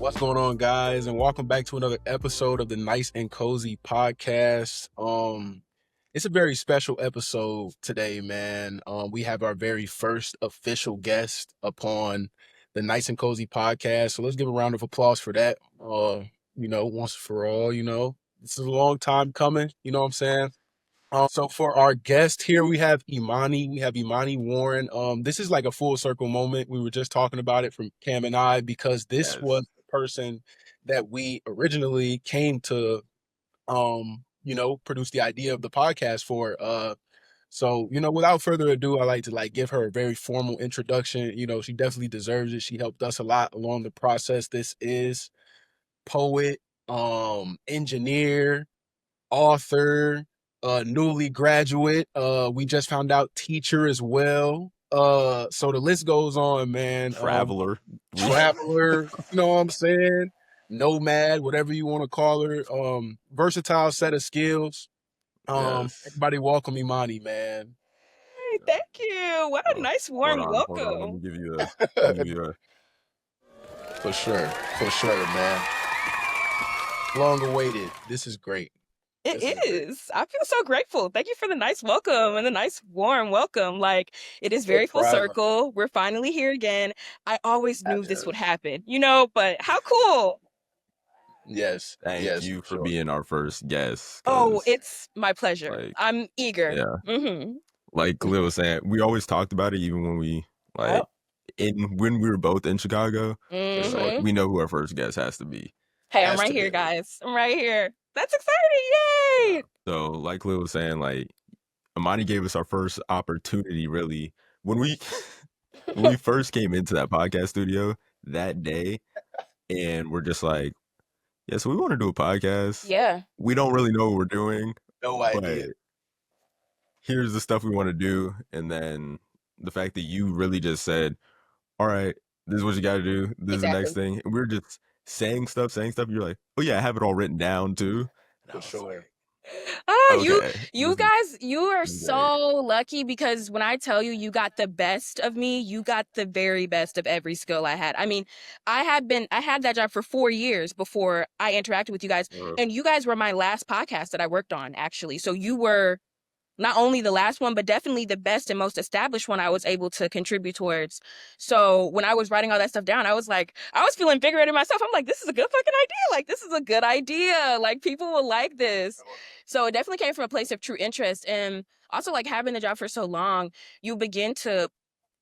What's going on, guys? And welcome back to another episode of the Nice and Cozy podcast. It's a very special episode today, man. We have our very first official guest upon the Nice and Cozy podcast. So let's give a round of applause for that. Once for all, this is a long time coming. You know what I'm saying? So for our guest here, we have Imani. We have Imani Warren. This is like a full circle moment. We were just talking about it from Cam and I, because this was the person that we originally came to, produce the idea of the podcast for. So, without further ado, I like to give her a very formal introduction. She definitely deserves it. She helped us a lot along the process. This is poet, engineer, author, newly graduate. We just found out teacher as well. So the list goes on, man. Traveler, you know what I'm saying? Nomad, whatever you want to call her. Versatile set of skills. Everybody welcome Imani, man. Hey, thank you. What a nice warm welcome. Hold on. Let me give you a For sure, man. Long awaited. This is great. It is. I feel so grateful. Thank you for the nice welcome and the nice warm welcome. Like, it is very full circle. We're finally here again. I always knew this would happen, but how cool. Yes. Thank you for being our first guest. Oh, it's my pleasure. I'm eager. Yeah. Mm-hmm. Like Khalil was saying, we always talked about it even when we when we were both in Chicago. Mm-hmm. Like, we know who our first guest has to be. Hey, I'm right here, guys. I'm right here. That's exciting. Yay! So, like Khalil was saying, Imani gave us our first opportunity, really. When we first came into that podcast studio that day, and we're just like, yeah, so we want to do a podcast. Yeah. We don't really know what we're doing. No idea. Here's the stuff we want to do. And then the fact that you really just said, all right, this is what you got to do. This is the next thing. And we're just saying stuff. You're like, oh yeah, I have it all written down too. For sure. You guys, you are so lucky, because when I tell you, you got the best of me, you got the very best of every skill I had. I mean, I had that job for 4 years before I interacted with you guys, and you guys were my last podcast that I worked on, actually. So you were not only the last one, but definitely the best and most established one I was able to contribute towards. So when I was writing all that stuff down, I was feeling invigorated myself. I'm like, this is a good fucking idea. Like, this is a good idea. Like, people will like this. So it definitely came from a place of true interest. And also, having the job for so long, you begin to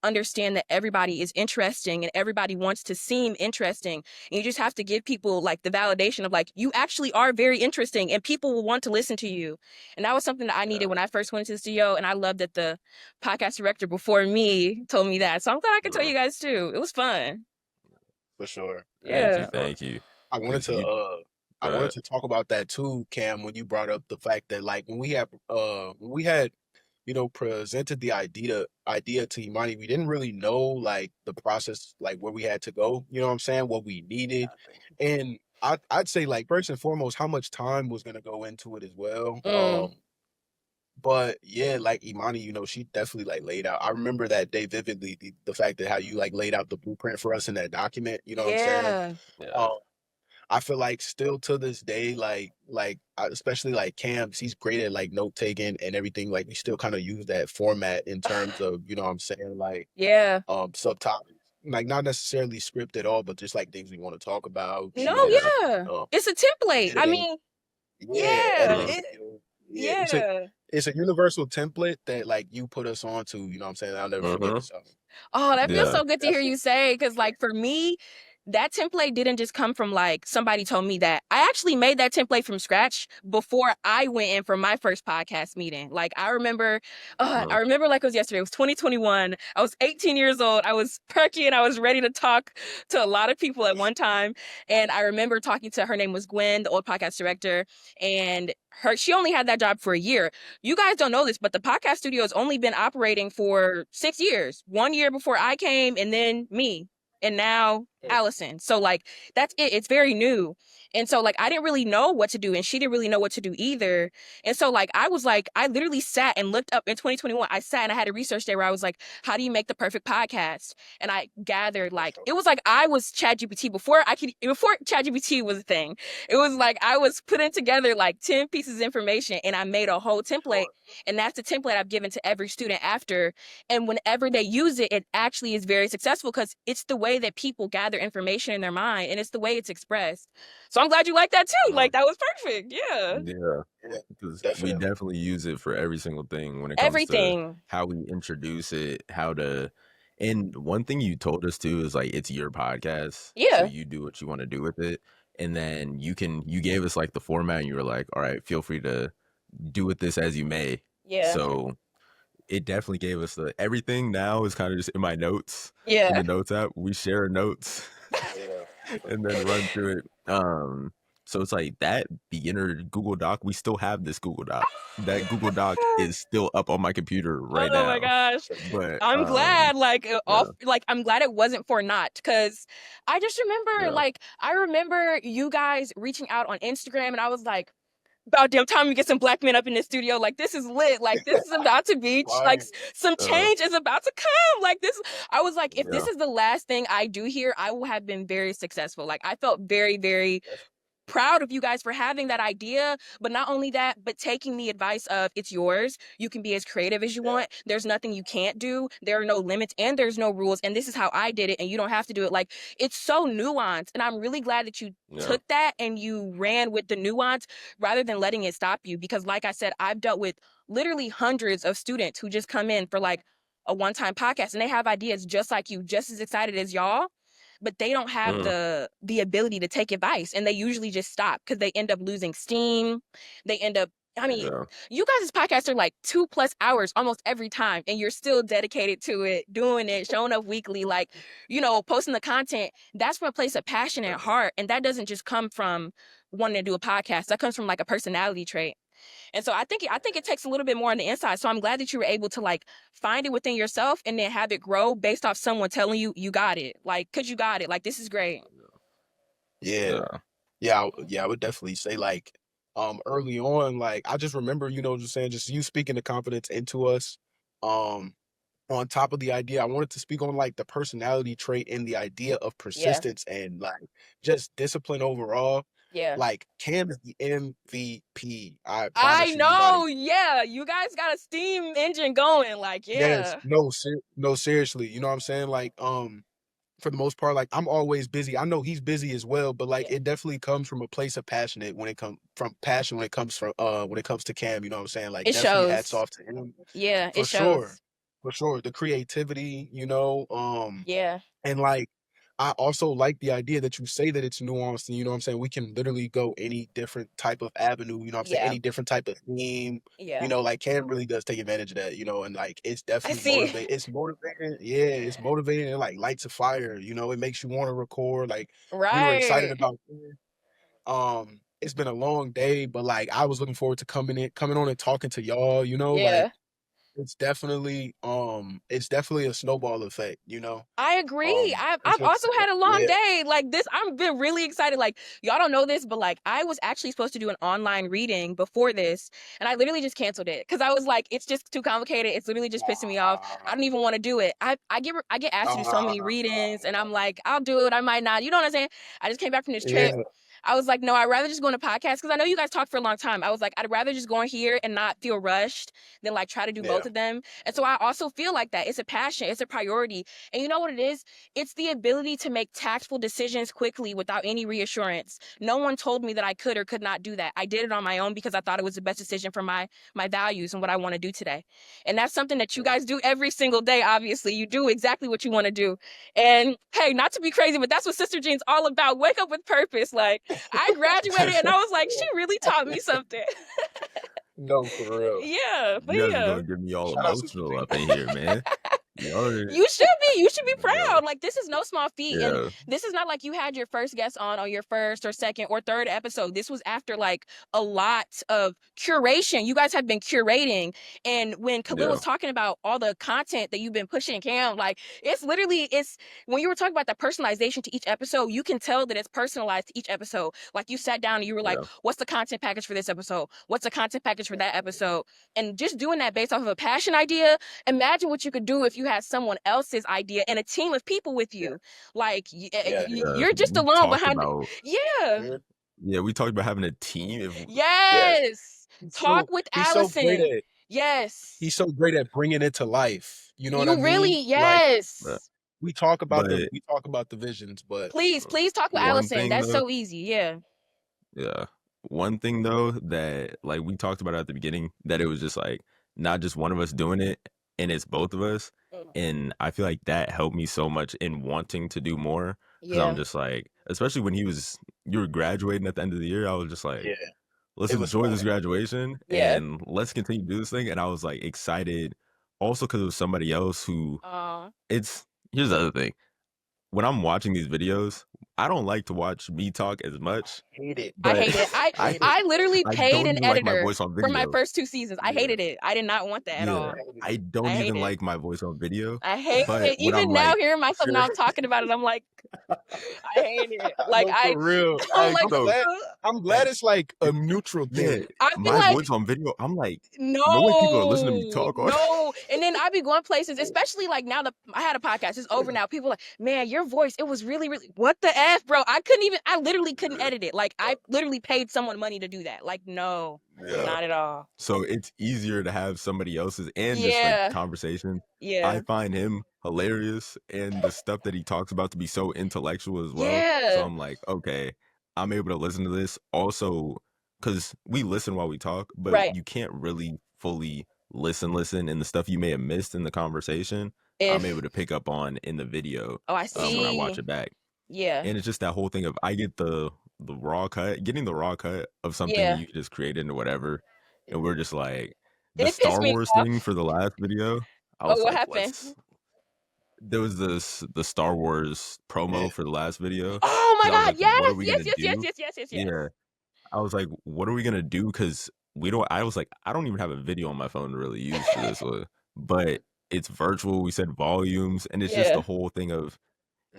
understand that everybody is interesting and everybody wants to seem interesting. And you just have to give people the validation of you actually are very interesting and people will want to listen to you. And that was something that I needed when I first went to the studio. And I love that the podcast director before me told me that. So I'm glad I can tell you guys too. It was fun. For sure. Yeah. Thank you. I wanted to talk about that too, Cam, when you brought up the fact that when we had presented the idea to Imani, we didn't really know the process, where we had to go, you know what I'm saying, what we needed. And I'd say first and foremost, how much time was going to go into it as well. But yeah, Imani, she definitely laid out. I remember that day vividly, the fact that how you laid out the blueprint for us in that document, you know what I'm saying? Yeah. I feel still to this day, especially Cam, he's great at note taking and everything. We still kind of use that format in terms of, you know what I'm saying? Subtopics, not necessarily script at all, but just things we want to talk about. It's a template. I mean, it's a universal template that you put us onto, you know what I'm saying? I'll never forget it. Oh, that feels so good to hear you say, because for me, that template didn't just come from somebody told me that. I actually made that template from scratch before I went in for my first podcast meeting. I remember it was yesterday. It was 2021. I was 18 years old. I was perky and I was ready to talk to a lot of people at one time. And I remember talking to, her name was Gwen, the old podcast director, and she only had that job for a year. You guys don't know this, but the podcast studio has only been operating for 6 years. 1 year before I came, and then me. And now Allison. So like that's it. It's very new. And so like I didn't really know what to do and she didn't really know what to do either. And so like I was like I literally sat and looked up in 2021. I sat and I had a research day where I was like, how do you make the perfect podcast? And I gathered like it was like I was ChatGPT before ChatGPT was a thing. It was like I was putting together like 10 pieces of information and I made a whole template. And that's the template I've given to every student after. And whenever they use it, it actually is very successful because it's the way that people gather information in their mind and it's the way it's expressed. So I'm glad you like that too. Like that was perfect. Yeah. Yeah, because we definitely use it for every single thing when it comes Everything. to how we introduce it, how to. And one thing you told us too is like it's your podcast, so Yeah. you do what you want to do with it, and then you gave us like the format, and you were like, all right, feel free to do with this as you may. Yeah. So it definitely gave us everything now is kind of just in my notes. Yeah. In the notes app, we share notes and then run through it. So it's like that beginner Google Doc. We still have this Google Doc. That Google Doc is still up on my computer right now. Oh my gosh! But I'm glad, like, I'm glad it wasn't for naught, because I just remember, like, I remember you guys reaching out on Instagram, and I was like, about damn time we get some black men up in this studio. Like, this is lit. Like, this is about to be like some change is about to come. Like this, I was like, if this is the last thing I do here, I will have been very successful. Like, I felt very, very proud of you guys for having that idea, but not only that, but taking the advice of it's yours. You can be as creative as you want. There's nothing you can't do. There are no limits and there's no rules. And this is how I did it, and you don't have to do it. Like, it's so nuanced, and I'm really glad that you took that and you ran with the nuance rather than letting it stop you. Because like I said, I've dealt with literally hundreds of students who just come in for like a one-time podcast, and they have ideas just like you, just as excited as y'all, but they don't have the ability to take advice, and they usually just stop because they end up losing steam. They end up, I mean, you guys' podcasts are like 2+ hours almost every time, and you're still dedicated to it, doing it, showing up weekly, like, you know, posting the content. That's from a place of passion and heart, and that doesn't just come from wanting to do a podcast. That comes from like a personality trait. And so I think it takes a little bit more on the inside. So I'm glad that you were able to like find it within yourself and then have it grow based off someone telling you you got it. Like, cause you got it. Like, this is great. Yeah, I would definitely say like early on, like I just remember, you know, just saying, just you speaking the confidence into us. On top of the idea, I wanted to speak on like the personality trait and the idea of persistence and like just discipline overall. Yeah. Like, Cam is the MVP. I promise you. Know. Like, yeah. You guys got a steam engine going. Like, yes, no, seriously. You know what I'm saying? Like, for the most part, like I'm always busy. I know he's busy as well, but like it definitely comes from a place of passionate when it comes to Cam, you know what I'm saying? Like, it definitely shows. hats off to him. Yeah, for it shows. For sure. The creativity, you know, yeah. And like I also like the idea that you say that it's nuanced, and you know what I'm saying, we can literally go any different type of avenue, you know what I'm saying, any different type of theme. You know, like Cam really does take advantage of that, you know, and like it's definitely motivating. It's motivating. Yeah, it's motivating, and like lights a fire, you know, it makes you want to record. Like, we were excited about it. It's been a long day, but like I was looking forward to coming on and talking to y'all, you know, like it's definitely a snowball effect, you know. I agree. I've also had a long day like this. I've been really excited. Like, y'all don't know this, but like I was actually supposed to do an online reading before this, and I literally just canceled it because I was like, it's just too complicated. It's literally just pissing me off. I don't even want to do it. I get asked to do so many readings, and I'm like, I'll do it. I might not. You know what I'm saying? I just came back from this trip. I was like, no, I'd rather just go on a podcast because I know you guys talk for a long time. I was like, I'd rather just go on here and not feel rushed than like try to do both of them. And so I also feel like that. It's a passion. It's a priority. And you know what it is? It's the ability to make tactful decisions quickly without any reassurance. No one told me that I could or could not do that. I did it on my own because I thought it was the best decision for my values and what I want to do today. And that's something that you guys do every single day, obviously. You do exactly what you want to do. And hey, not to be crazy, but that's what Sister Jean's all about. Wake up with purpose. Like, I graduated and I was like, she really taught me something. No, for real. Yeah, but you guys are gonna get me all emotional up in here, man. You should be. You should be proud. Like, this is no small feat. Yeah. And this is not like you had your first guest on your first or second or third episode. This was after like a lot of curation. You guys have been curating. And when Khalil was talking about all the content that you've been pushing, Cam, like, it's when you were talking about the personalization to each episode, you can tell that it's personalized to each episode. Like, you sat down and you were like, what's the content package for this episode? What's the content package for that episode? And just doing that based off of a passion idea, imagine what you could do if you had someone else's idea and a team of people with you. Like, you're just alone behind Yeah, we talked about having a team. Talk with Allison. He's so great at bringing it to life. You know what I mean? Really, like, we talk about the visions, but please talk with Allison. That's so easy. Yeah. One thing though that like we talked about at the beginning, that it was just like not just one of us doing it, and it's both of us. And I feel like that helped me so much in wanting to do more, because I'm just like, especially when you were graduating at the end of the year, I was just like, let's enjoy this graduation and let's continue to do this thing. And I was like excited also because it was somebody else who here's the other thing. When I'm watching these videos, I don't like to watch me talk as much. I hate it. I literally paid an editor for my first 2 seasons. I hated it. I did not want that at all. I don't even like my voice on video. I hate it. Even now, hearing myself now I'm talking about it, I'm like, I hate it. Like, for real. I'm glad it's like a neutral thing. My voice on video, I'm like, no way people are listening to me talk. No. And then I be going places, especially like now that I had a podcast, it's over now. People are like, man, your voice, it was really, really, what the F, bro? I literally couldn't edit it. Like, I literally paid someone money to do that. Like, no, not at all. So it's easier to have somebody else's and just like conversation. I find him hilarious, and the stuff that he talks about to be so intellectual as well. So I'm like, okay, I'm able to listen to this also, because we listen while we talk, but you can't really fully listen, and the stuff you may have missed in the conversation, I'm able to pick up on in the video. I see. When I watch it back. And it's just that whole thing of I get the raw cut, getting the raw cut of something you just created into whatever. And we're just like, the Star Wars thing for the last video. I was what like, happened? There was the Star Wars promo for the last video. Oh my God! Like, yes. Yeah. I was like, what are we gonna do? Because I was like, I don't even have a video on my phone to really use for this one. But it's virtual. We said volumes, and it's just the whole thing of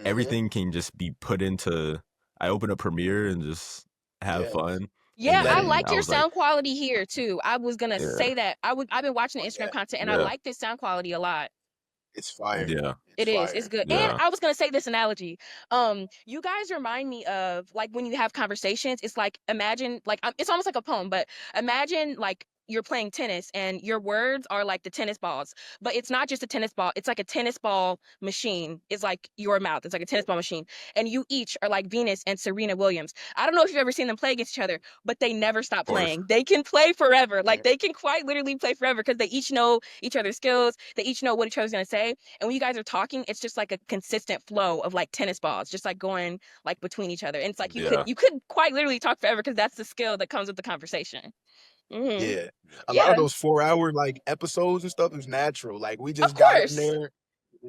everything can just be put into. I open up Premiere and just have fun. Yeah, I like your sound quality here too. I was gonna say that. I've been watching the Instagram content, and I like this sound quality a lot. It's fire. Yeah. It is. It's good. Yeah. And I was gonna say this analogy. You guys remind me of like when you have conversations. It's like, imagine like it's almost like a poem, but imagine like you're playing tennis and your words are like the tennis balls, but it's not just a tennis ball. It's like a tennis ball machine. It's like your mouth. It's like a tennis ball machine. And you each are like Venus and Serena Williams. I don't know if you've ever seen them play against each other, but they never stop playing. They can play forever. Like, they can quite literally play forever because they each know each other's skills. They each know what each other's going to say. And when you guys are talking, it's just like a consistent flow of like tennis balls, just like going like between each other. And it's like you could quite literally talk forever because that's the skill that comes with the conversation. A lot of those 4-hour like episodes and stuff is natural. Like, we just got in there,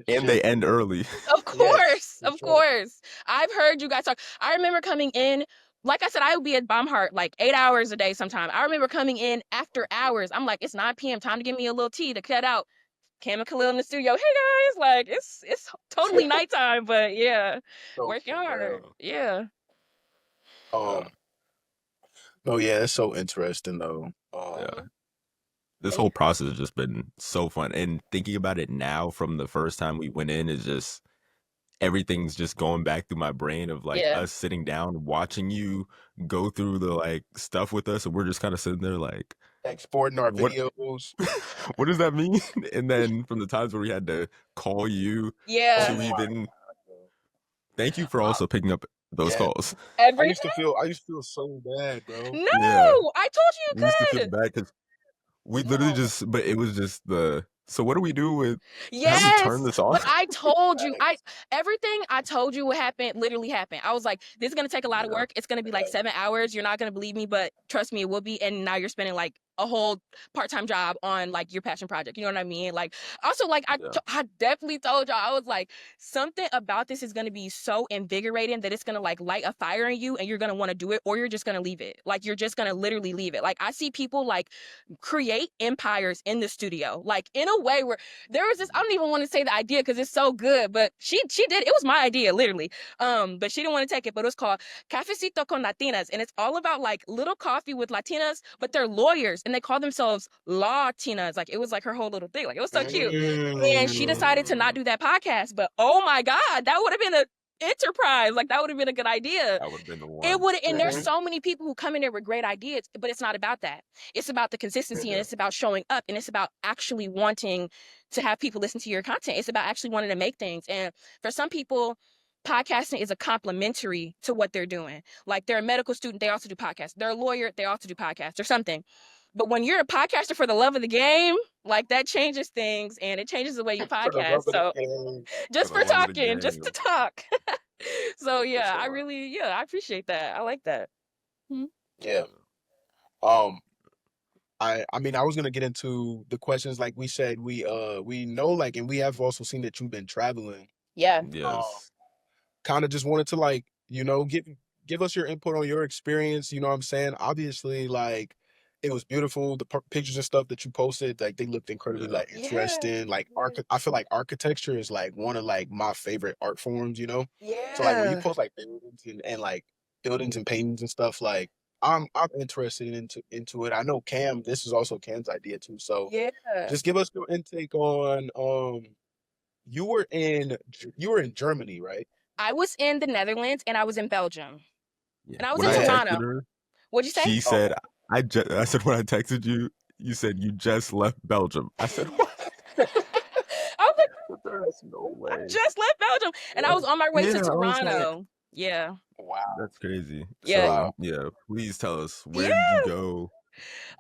and they end early. Of course, of course. I've heard you guys talk. I remember coming in. Like I said, I would be at Baumhart like 8 hours a day sometime. I remember coming in after hours. I'm like, it's 9 p.m. Time to give me a little tea to cut out. Cam and Khalil in the studio. Hey guys, like it's totally nighttime, but working hard. Yeah. Oh yeah, it's so interesting though. This whole process has just been so fun, and thinking about it now from the first time we went in is just everything's just going back through my brain of like us sitting down watching you go through the like stuff with us, and we're just kind of sitting there like exporting our videos. What does that mean? And then from the times where we had to call you to even thank you for also picking up those calls. I used to feel so bad, bro. No, I told you you could. We used to feel bad because we literally but it was just so what do we do with how do we turn this off? But I told you, everything I told you would happen literally happened. I was like, this is gonna take a lot of work. It's gonna be like 7 hours. You're not gonna believe me, but trust me, it will be. And now you're spending like a whole part-time job on like your passion project. You know what I mean? Like also like Yeah. I definitely told y'all, I was like, something about this is going to be so invigorating that it's going to like light a fire in you and you're going to want to do it, or you're just going to leave it. Like you're just going to literally leave it. Like I see people like create empires in the studio, like in a way where there was this, I don't even want to say the idea because it's so good, but she did, it was my idea literally. But she didn't want to take it, but it was called Cafecito con Latinas, and it's all about like little coffee with Latinas, but they're lawyers and they call themselves Latinas. Like it was like her whole little thing. Like it was so cute. And she decided to not do that podcast, but oh my God, that would have been a enterprise. Like that would have been a good idea. That would have been the one. It would, and there's so many people who come in there with great ideas, but it's not about that. It's about the consistency and it's about showing up and it's about actually wanting to have people listen to your content. It's about actually wanting to make things. And for some people, podcasting is a complementary to what they're doing. Like they're a medical student, they also do podcasts. They're a lawyer, they also do podcasts or something. But when you're a podcaster for the love of the game, like that changes things and it changes the way you podcast. So just for talking, just to talk. So yeah, I really, I appreciate that. I like that. Yeah. I mean, I was gonna get into the questions. Like we said, we know, like, and we have also seen that you've been traveling. Yeah. Yes. Kind of just wanted to like, give us your input on your experience. You know what I'm saying? Obviously, like, it was beautiful. The pictures and stuff that you posted, like, they looked incredibly like interesting. Like, I feel like architecture is like one of like my favorite art forms. You know? Yeah. So like when you post like buildings and like buildings and paintings and stuff, like I'm interested into it. I know Cam, this is also Cam's idea too. So yeah, just give us your intake on you were in Germany, right? I was in the Netherlands and I was in Belgium. Yeah. And I was when in I Toronto. texted her, What'd you say? she said, I said when I texted you, you said you just left Belgium. I said, what? I was like, there's no way. I just left Belgium and I was on my way to Toronto. Like, yeah. Wow. That's crazy. Yeah. So, yeah, please tell us, where did you go?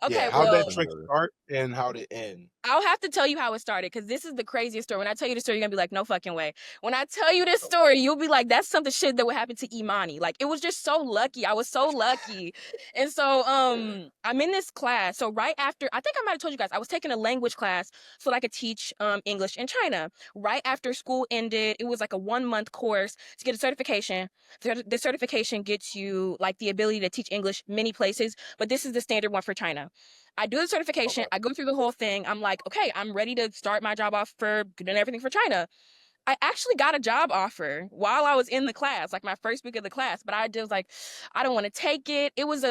Okay, how'd that trick start and how'd it end? I'll have to tell you how it started because this is the craziest story. When I tell you the story, you're gonna be like, no fucking way. When I tell you this story, you'll be like, that's something shit that would happen to Imani. Like it was just so lucky. I was so lucky. And so I'm in this class. So right after, I think I might have told you guys, I was taking a language class so that I could teach English in China. Right after school ended, it was like a 1-month course to get a certification. The certification gets you like the ability to teach English many places, but this is the standard one for China. I do the certification. I go through the whole thing. I'm like, okay, I'm ready to start my job off for doing everything for China. I actually got a job offer while I was in the class, like my first week of the class, but I just like, I don't want to take it. It was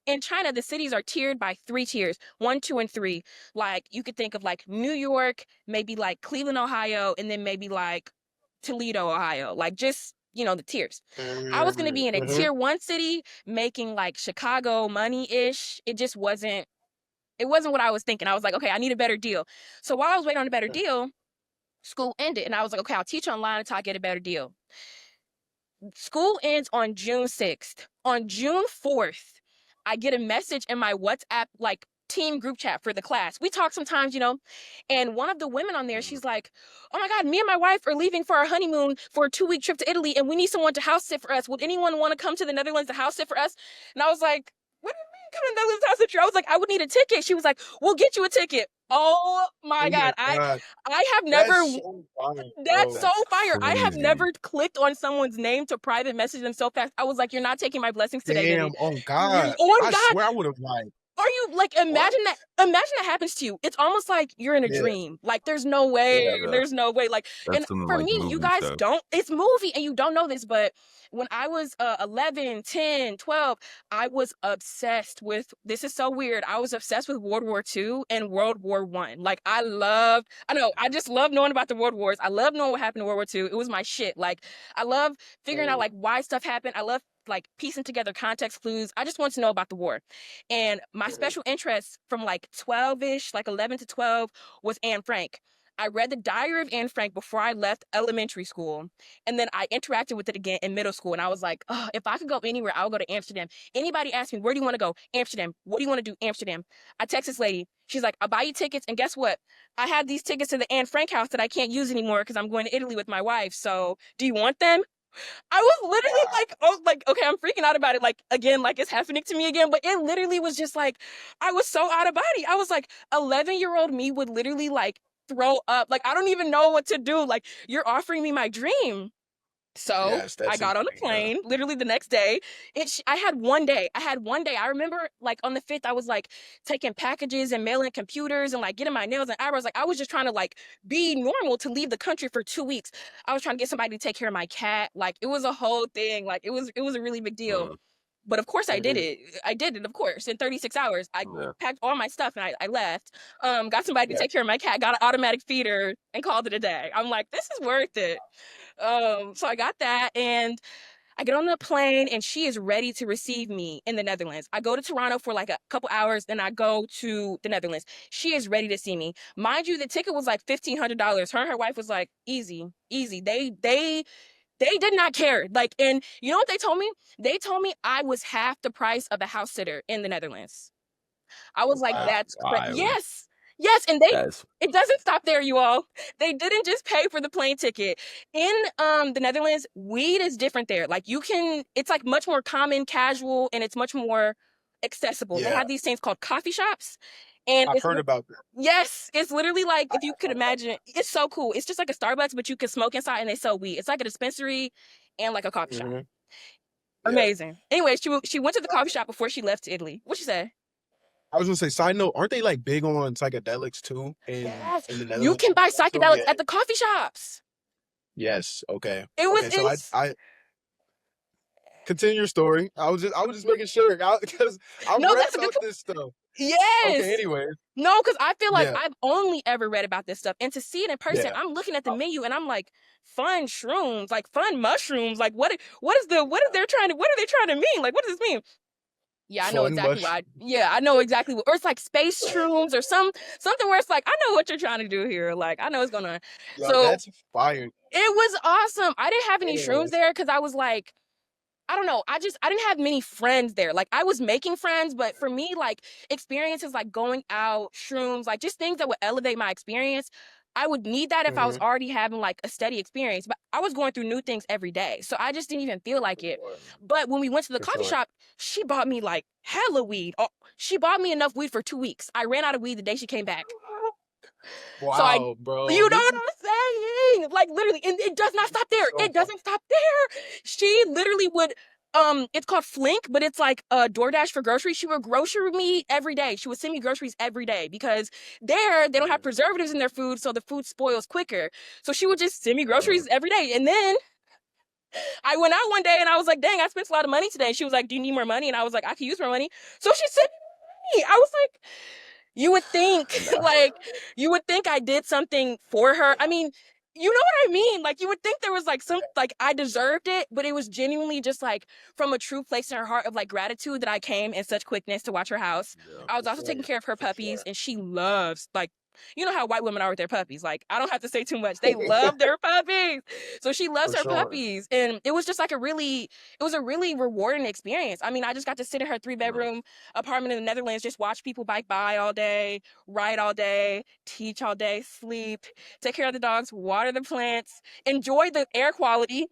in China, the cities are tiered by 3 tiers, 1, 2, and 3. Like you could think of like New York, maybe like Cleveland, Ohio, and then maybe like Toledo, Ohio, like just, the tiers. I was going to be in a tier 1 city making like Chicago money-ish. It wasn't what I was thinking. I was like, okay, I need a better deal. So while I was waiting on a better deal, school ended. And I was like, okay, I'll teach online until I get a better deal. School ends on June 6th. On June 4th, I get a message in my WhatsApp, like, team group chat for the class. We talk sometimes, and one of the women on there, she's like, oh my God, me and my wife are leaving for our honeymoon for a 2-week trip to Italy, and we need someone to house sit for us. Would anyone want to come to the Netherlands to house sit for us? And I was like, what do you mean come to the Netherlands to house sit? I was like, I would need a ticket. She was like, we'll get you a ticket. Oh my God. I have never. That's so fire. I have never clicked on someone's name to private message them so fast. I was like, you're not taking my blessings today, baby. Oh God. I swear I would have like. Are you like, imagine that happens to you. It's almost like you're in a dream. Like there's no way. There's no way. Like, and for me, you guys don't, it's movie and you don't know this, but when I was 11, 10, 12, I was obsessed with, this is so weird. I was obsessed with World War II and World War I. Like I just love knowing about the World Wars. I love knowing what happened in World War II. It was my shit. Like I love figuring out like why stuff happened. I love like piecing together context clues. I just want to know about the war. And my special interest from like 12-ish, like 11 to 12 was Anne Frank. I read the Diary of Anne Frank before I left elementary school. And then I interacted with it again in middle school. And I was like, oh, if I could go anywhere, I would go to Amsterdam. Anybody ask me, where do you want to go? Amsterdam. What do you want to do? Amsterdam. I text this lady. She's like, I'll buy you tickets. And guess what? I have these tickets to the Anne Frank house that I can't use anymore because I'm going to Italy with my wife. So do you want them? I was literally like, oh, like, okay, I'm freaking out about it. Like, again, like it's happening to me again. But it literally was just like, I was so out of body. I was like, 11-year-old me would literally like throw up. Like, I don't even know what to do. Like, you're offering me my dream. So Yes, I that's got on the insane, plane literally the next day. I had one day. I remember like on the 5th, I was like taking packages and mailing computers and like getting my nails and eyebrows. Like I was just trying to like be normal to leave the country for 2 weeks. I was trying to get somebody to take care of my cat. Like it was a whole thing. Like it was a really big deal. But of course I did Mhm. it. I did it, of course. In 36 hours, I Yeah. packed all my stuff and I left. Got somebody to Yeah. take care of my cat, got an automatic feeder, and called it a day. I'm like, this is worth it. So I got that and I get on the plane and she is ready to receive me in the Netherlands. I go to Toronto for like a couple hours, then I go to the Netherlands. She is ready to see me. Mind you, the ticket was like $1,500. Her and her wife was like, easy, easy. They did not care. Like, and you know what they told me? They told me I was half the price of a house sitter in the Netherlands. I was like, Wow. that's Wild. yes, yes, and That's it doesn't stop there, you all. They didn't just pay for the plane ticket. In the Netherlands, weed is different there. Like it's like much more common, casual, and it's much more accessible. They Yeah, have these things called coffee shops, and I've heard about that. yes, it's literally like if you could imagine, it's so cool. It's just like a Starbucks, but you can smoke inside and they sell weed. It's like a dispensary and like a coffee shop. Mhm. Yeah. Amazing. Anyway, she went to the coffee shop before she left to Italy. What she say? I was gonna say, side note, aren't they like big on psychedelics too Yes, in the you Netherlands? can buy So psychedelics yeah. at the coffee shops. Yes. Okay. It was Okay. So I continue your story. I was just making sure because I've no, read that's a good about this stuff. Okay. yes. Anyways. No, because I feel like Yeah. I've only ever read about this stuff, and to see it in person, Yeah. I'm looking at the menu and I'm like, fun shrooms, like fun mushrooms, like what are they trying to mean? Like, what does this mean? Yeah, I know Fun exactly what mush. I know exactly what, or it's like space shrooms or something where it's like, I know what you're trying to do here. Like, I know what's going on. Yo, So that's fire. it was awesome. I didn't have any shrooms Anyways. there because I was like, I don't know. I didn't have many friends there. Like I was making friends, but for me, like experiences like going out, shrooms, like just things that would elevate my experience. I would need that if I was Mhm. already having like a steady experience. But I was going through new things every day. So I just didn't even feel like it. But when we went to the For coffee sure. shop, she bought me like hella weed. Oh, she bought me enough weed for 2 weeks. I ran out of weed the day she came back. So Wow, you bro. know This what is I'm saying? Like literally, and it does not stop there. so It fun. doesn't stop there. She literally would, it's called Flink, but it's like a DoorDash for groceries. She would grocery me every day. She would send me groceries every day because there they don't have preservatives in their food, so the food spoils quicker. So she would just send me groceries every day. And then I went out one day and I was like, dang, I spent a lot of money today. She was like, do you need more money? And I was like, I could use more money. So she sent me. I was like, you would think, nah. like, you would think I did something for her. I mean, you know what I mean? Like, you would think there was like like I deserved it, but it was genuinely just like from a true place in her heart of like gratitude that I came in such quickness to watch her house. Yeah. I was For also taking sure. care of her For puppies, sure. and she loves, like, you know how white women are with their puppies. Like, I don't have to say too much. They love their puppies. So she loves For her sure. puppies. And it was just like it was a really rewarding experience. I mean, I just got to sit in her 3-bedroom apartment in the Netherlands, just watch people bike by all day, write all day, teach all day, sleep, take care of the dogs, water the plants, enjoy the air quality,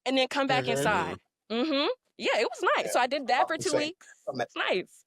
and then come back Mhm. inside. Mm-hmm. Yeah, it was nice. Yeah. So I did that I'm for just two saying. weeks. Ima- It's nice.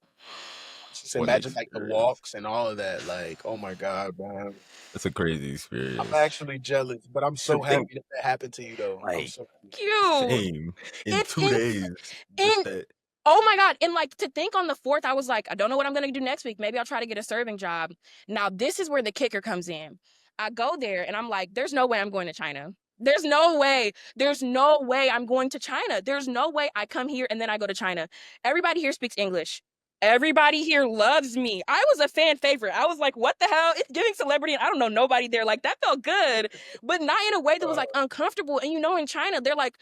Just What an imagine like the experience. walks and all of that. Like, oh my God, man. That's a crazy I'm experience. actually jealous, but I'm To so think happy that happened to you though. I'm like so Cute. same in It's 2 days. in Just that. oh my God. And like to think on the 4th, I was like, I don't know what I'm gonna do next week. Maybe I'll try to get a serving job. Now, this is where the kicker comes in. I go there and I'm like, there's no way I'm going to China. There's no way. There's no way I'm going to China. There's no way I come here and then I go to China. Everybody here speaks English. Everybody here loves me. I was a fan favorite. I was like, what the hell? It's giving celebrity, and I don't know nobody there. Like, that felt good, but not in a way that was like uncomfortable. And you know, in China, they're like,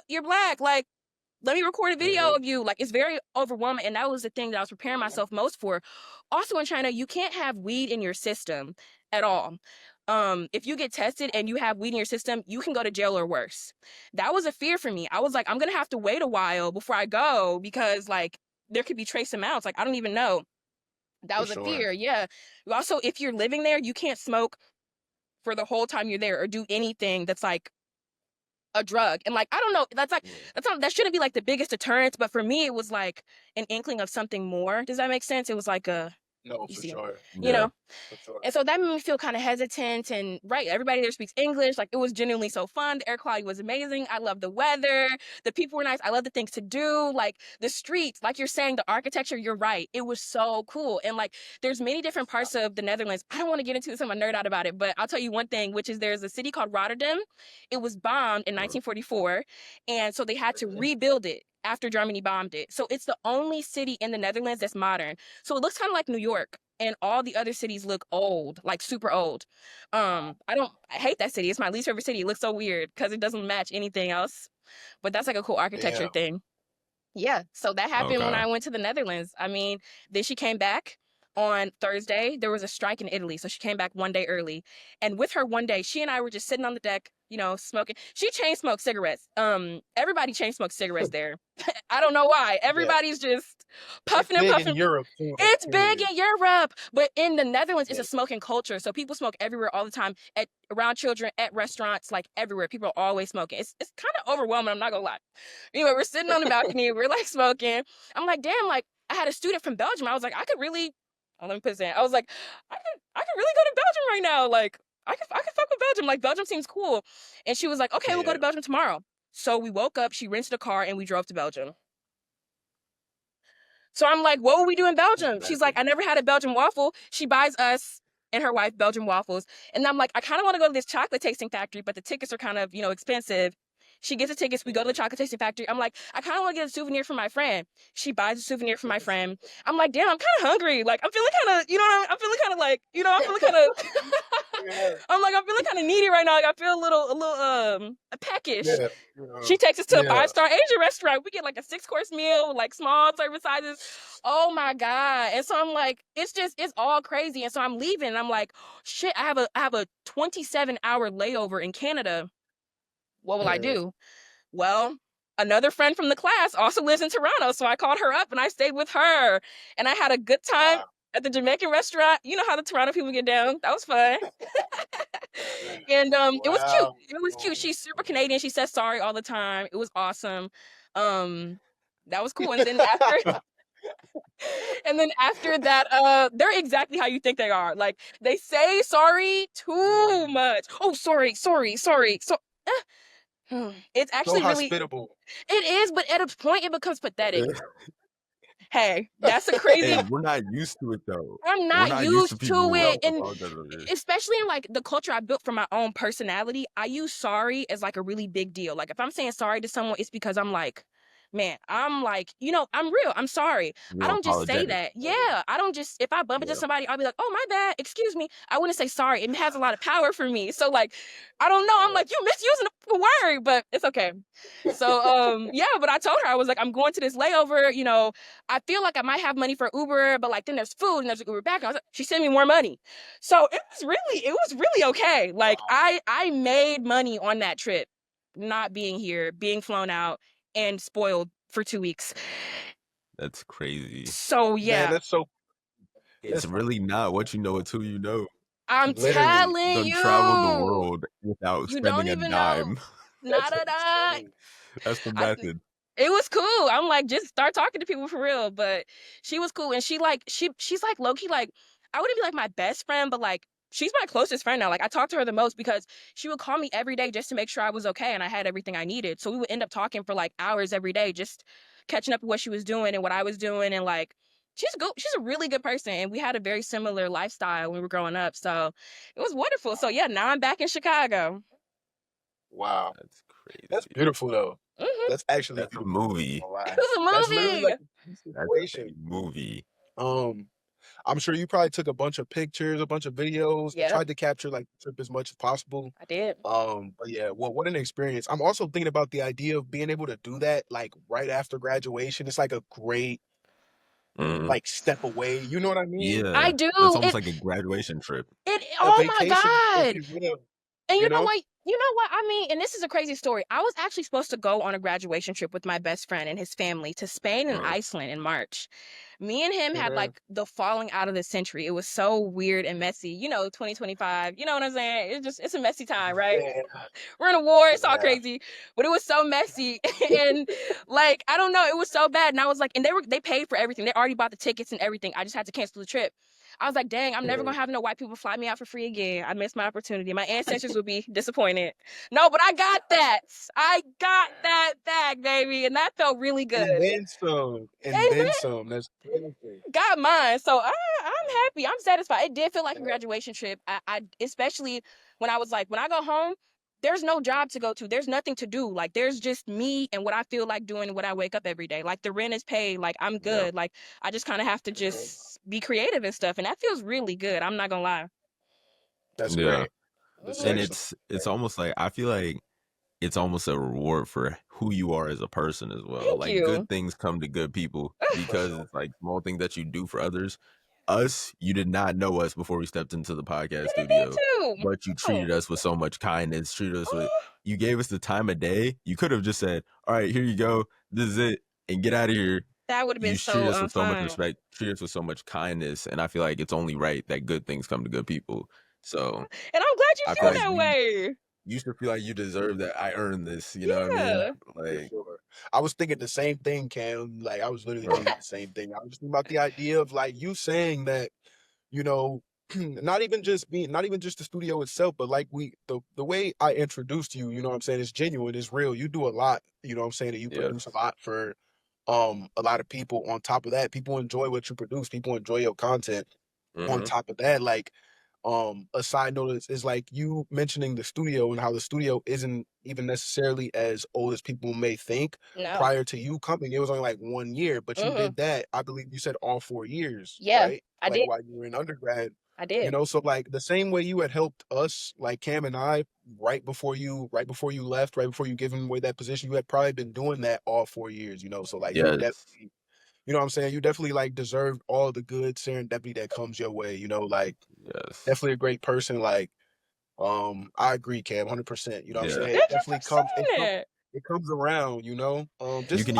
you're black. Like, let me record a video Mhm. of you. Like, it's very overwhelming. And that was the thing that I was preparing myself most for. Also in China, you can't have weed in your system at all. If you get tested and you have weed in your system, you can go to jail or worse. That was a fear for me. I was like, I'm gonna have to wait a while before I go because like there could be trace amounts. Like, I don't even know. That For was a sure. fear. Yeah. Also, if you're living there, you can't smoke for the whole time you're there or do anything that's like a drug. And like, I don't know, that's not, that shouldn't be like the biggest deterrent, but for me it was like an inkling of something more. Does that make sense? It was like No, you for see, sure. you know. For sure. And so that made me feel kind of hesitant. And right, everybody there speaks English. Like, it was genuinely so fun. The air quality was amazing. I love the weather. The people were nice. I love the things to do. Like the streets, like you're saying, the architecture, you're right. It was so cool. And like, there's many different parts of the Netherlands. I don't want to get into this, I'm a nerd out about it, but I'll tell you one thing, which is there's a city called Rotterdam. It was bombed in 1944. And so they had to rebuild it after Germany bombed it. So it's the only city in the Netherlands that's modern. So it looks kind of like New York, and all the other cities look old, like super old. I hate that city. It's my least favorite city. It looks so weird because it doesn't match anything else. But that's like a cool architecture thing. Yeah. So that happened when I went to the Netherlands. I mean, then she came back on Thursday. There was a strike in Italy, so she came back one day early. And with her one day, she and I were just sitting on the deck, smoking. She chain smoked cigarettes. Everybody chain smokes cigarettes there. I don't know why. Everybody's just puffing and puffing. In Europe too. It's big in Europe, but in the Netherlands, it's a smoking culture. So people smoke everywhere all the time, around children, at restaurants, like everywhere. People are always smoking. It's kind of overwhelming. I'm not gonna lie. Anyway, we're sitting on the balcony. We're like smoking. I'm like, damn. Like, I had a student from Belgium. I was like, I could really. Oh, let me put this in. I was like, I could really go to Belgium right now. Like, I could fuck with Belgium. Like, Belgium seems cool. And she was like, okay, we'll go to Belgium tomorrow. So we woke up. She rented a car and we drove to Belgium. So I'm like, what will we do in Belgium? She's like, I never had a Belgian waffle. She buys us and her wife Belgian waffles. And I'm like, I kind of want to go to this chocolate tasting factory, but the tickets are kind of, expensive. She gets the tickets. We go to the chocolate tasting factory. I'm like, I kind of want to get a souvenir for my friend. She buys a souvenir for my friend. I'm like, damn, I'm kind of hungry. Like, I'm feeling kind of, I'm feeling kind of like, I'm feeling kind of, I'm feeling kind of needy right now. Like, I feel a little peckish. Yeah. She takes us to a 5-star Asian restaurant. We get like a 6-course meal, like small service sizes. Oh my God. And so I'm like, it's all crazy. And so I'm leaving and I'm like, shit, I have a 27-hour layover in Canada. What will I do? Well, another friend from the class also lives in Toronto. So I called her up and I stayed with her. And I had a good time at the Jamaican restaurant. You know how the Toronto people get down. That was fun. And it was cute. It was cute. She's super Canadian. She says sorry all the time. It was awesome. That was cool. And then after that, they're exactly how you think they are. Like, they say sorry too much. Oh, sorry. So it's actually so really hospitable. It is, but at a point it becomes pathetic. Hey, that's a crazy. Hey, we're not used to it though. I'm not used to it, and apologize. especially in like the culture I built for my own personality, I use sorry as like a really big deal. Like, if I'm saying sorry to someone, it's because I'm like, man, I'm like, I'm real. I'm sorry. You're I don't just say apologetic. that. Yeah, I don't just, if I bump into somebody, I'll be like, oh, my bad, excuse me. I wouldn't say sorry. It has a lot of power for me. So like, I don't know. I'm like, you misusing the word, but it's okay. So yeah, but I told her, I was like, I'm going to this layover. I feel like I might have money for Uber, but like then there's food and there's an Uber back. She sent me more money. So it was really okay. Like, I made money on that trip, not being here, being flown out and spoiled for 2 weeks. That's crazy. So yeah. Man, it's really not what you know, it's who you know. I'm telling you. Travel the world without spending a dime. Not a dime. That's the method. It was cool. I'm like, just start talking to people for real. But she was cool. And she's like low-key, like, I wouldn't be like my best friend, but like, she's my closest friend now. Like, I talk to her the most because she would call me every day just to make sure I was okay and I had everything I needed. So we would end up talking for like hours every day, just catching up with what she was doing and what I was doing. And like, she's a really good person. And we had a very similar lifestyle when we were growing up. So it was wonderful. So yeah, now I'm back in Chicago. Wow. That's crazy. That's beautiful though. Mm-hmm. That's actually a movie. It was a movie. That's literally like a movie. I'm sure you probably took a bunch of pictures, a bunch of videos, and tried to capture like the trip as much as possible. I did. But yeah, well, what an experience. I'm also thinking about the idea of being able to do that like right after graduation. It's like a great like step away. You know what I mean? Yeah. I do. It's almost like a graduation trip. Oh my God. And you know what? You know what? I mean, and this is a crazy story. I was actually supposed to go on a graduation trip with my best friend and his family to Spain and Iceland in March. Me and him had like the falling out of the century. It was so weird and messy. 2025. You know what I'm saying? It's a messy time, right? Yeah. We're in a war. It's all crazy, but it was so messy. And like, I don't know, it was so bad. And I was like, and they paid for everything. They already bought the tickets and everything. I just had to cancel the trip. I was like, dang, I'm never gonna have no white people fly me out for free again. I missed my opportunity. My ancestors would be disappointed. No, but I got that. I got that back, baby. And that felt really good. And then some. And then some. That's got mine. So I'm happy. I'm satisfied. It did feel like a graduation trip. I especially when I was like, when I go home, there's no job to go to. There's nothing to do. Like, there's just me and what I feel like doing when I wake up every day. Like, the rent is paid. Like, I'm good. Yeah. Like, I just kind of have to just be creative and stuff. And that feels really good. I'm not gonna lie. That's great. And it's almost like, I feel like it's almost a reward for who you are as a person as well. Thank like you. Good things come to good people because it's like small things that you do for others. Us, you did not know us before we stepped into the podcast studio, but you treated us with so much kindness. You gave us the time of day. You could have just said, "All right, here you go. This is it," and get out of here. That would have been so treat us with so much respect, treat us with so much kindness, and I feel like it's only right that good things come to good people. So, and I'm glad you feel that way. You should feel like you deserve that. I earned this. You know what I mean? Like, I was thinking the same thing, Cam. Like, I was literally thinking the same thing. I was thinking about the idea of like you saying that, not even just the studio itself, but like the way I introduced you, you know what I'm saying, it's genuine, it's real. You do a lot, you know what I'm saying, and you produce a lot for a lot of people. On top of that, people enjoy what you produce, people enjoy your content. On top of that, like, a side note is like you mentioning the studio and how the studio isn't even necessarily as old as people may think. Prior to you coming, it was only like 1 year, but you did that, I believe you said all 4 years, right? I did. While you were in undergrad. I did. So like the same way you had helped us, like Cam and I, right before you left, right before you giving away that position, you had probably been doing that all 4 years, so like you definitely, you know what I'm saying, you definitely like deserved all the good serendipity that comes your way, like definitely a great person. Like, I agree, Cam, 100%. You know what I'm saying? It definitely comes. It comes around. Just you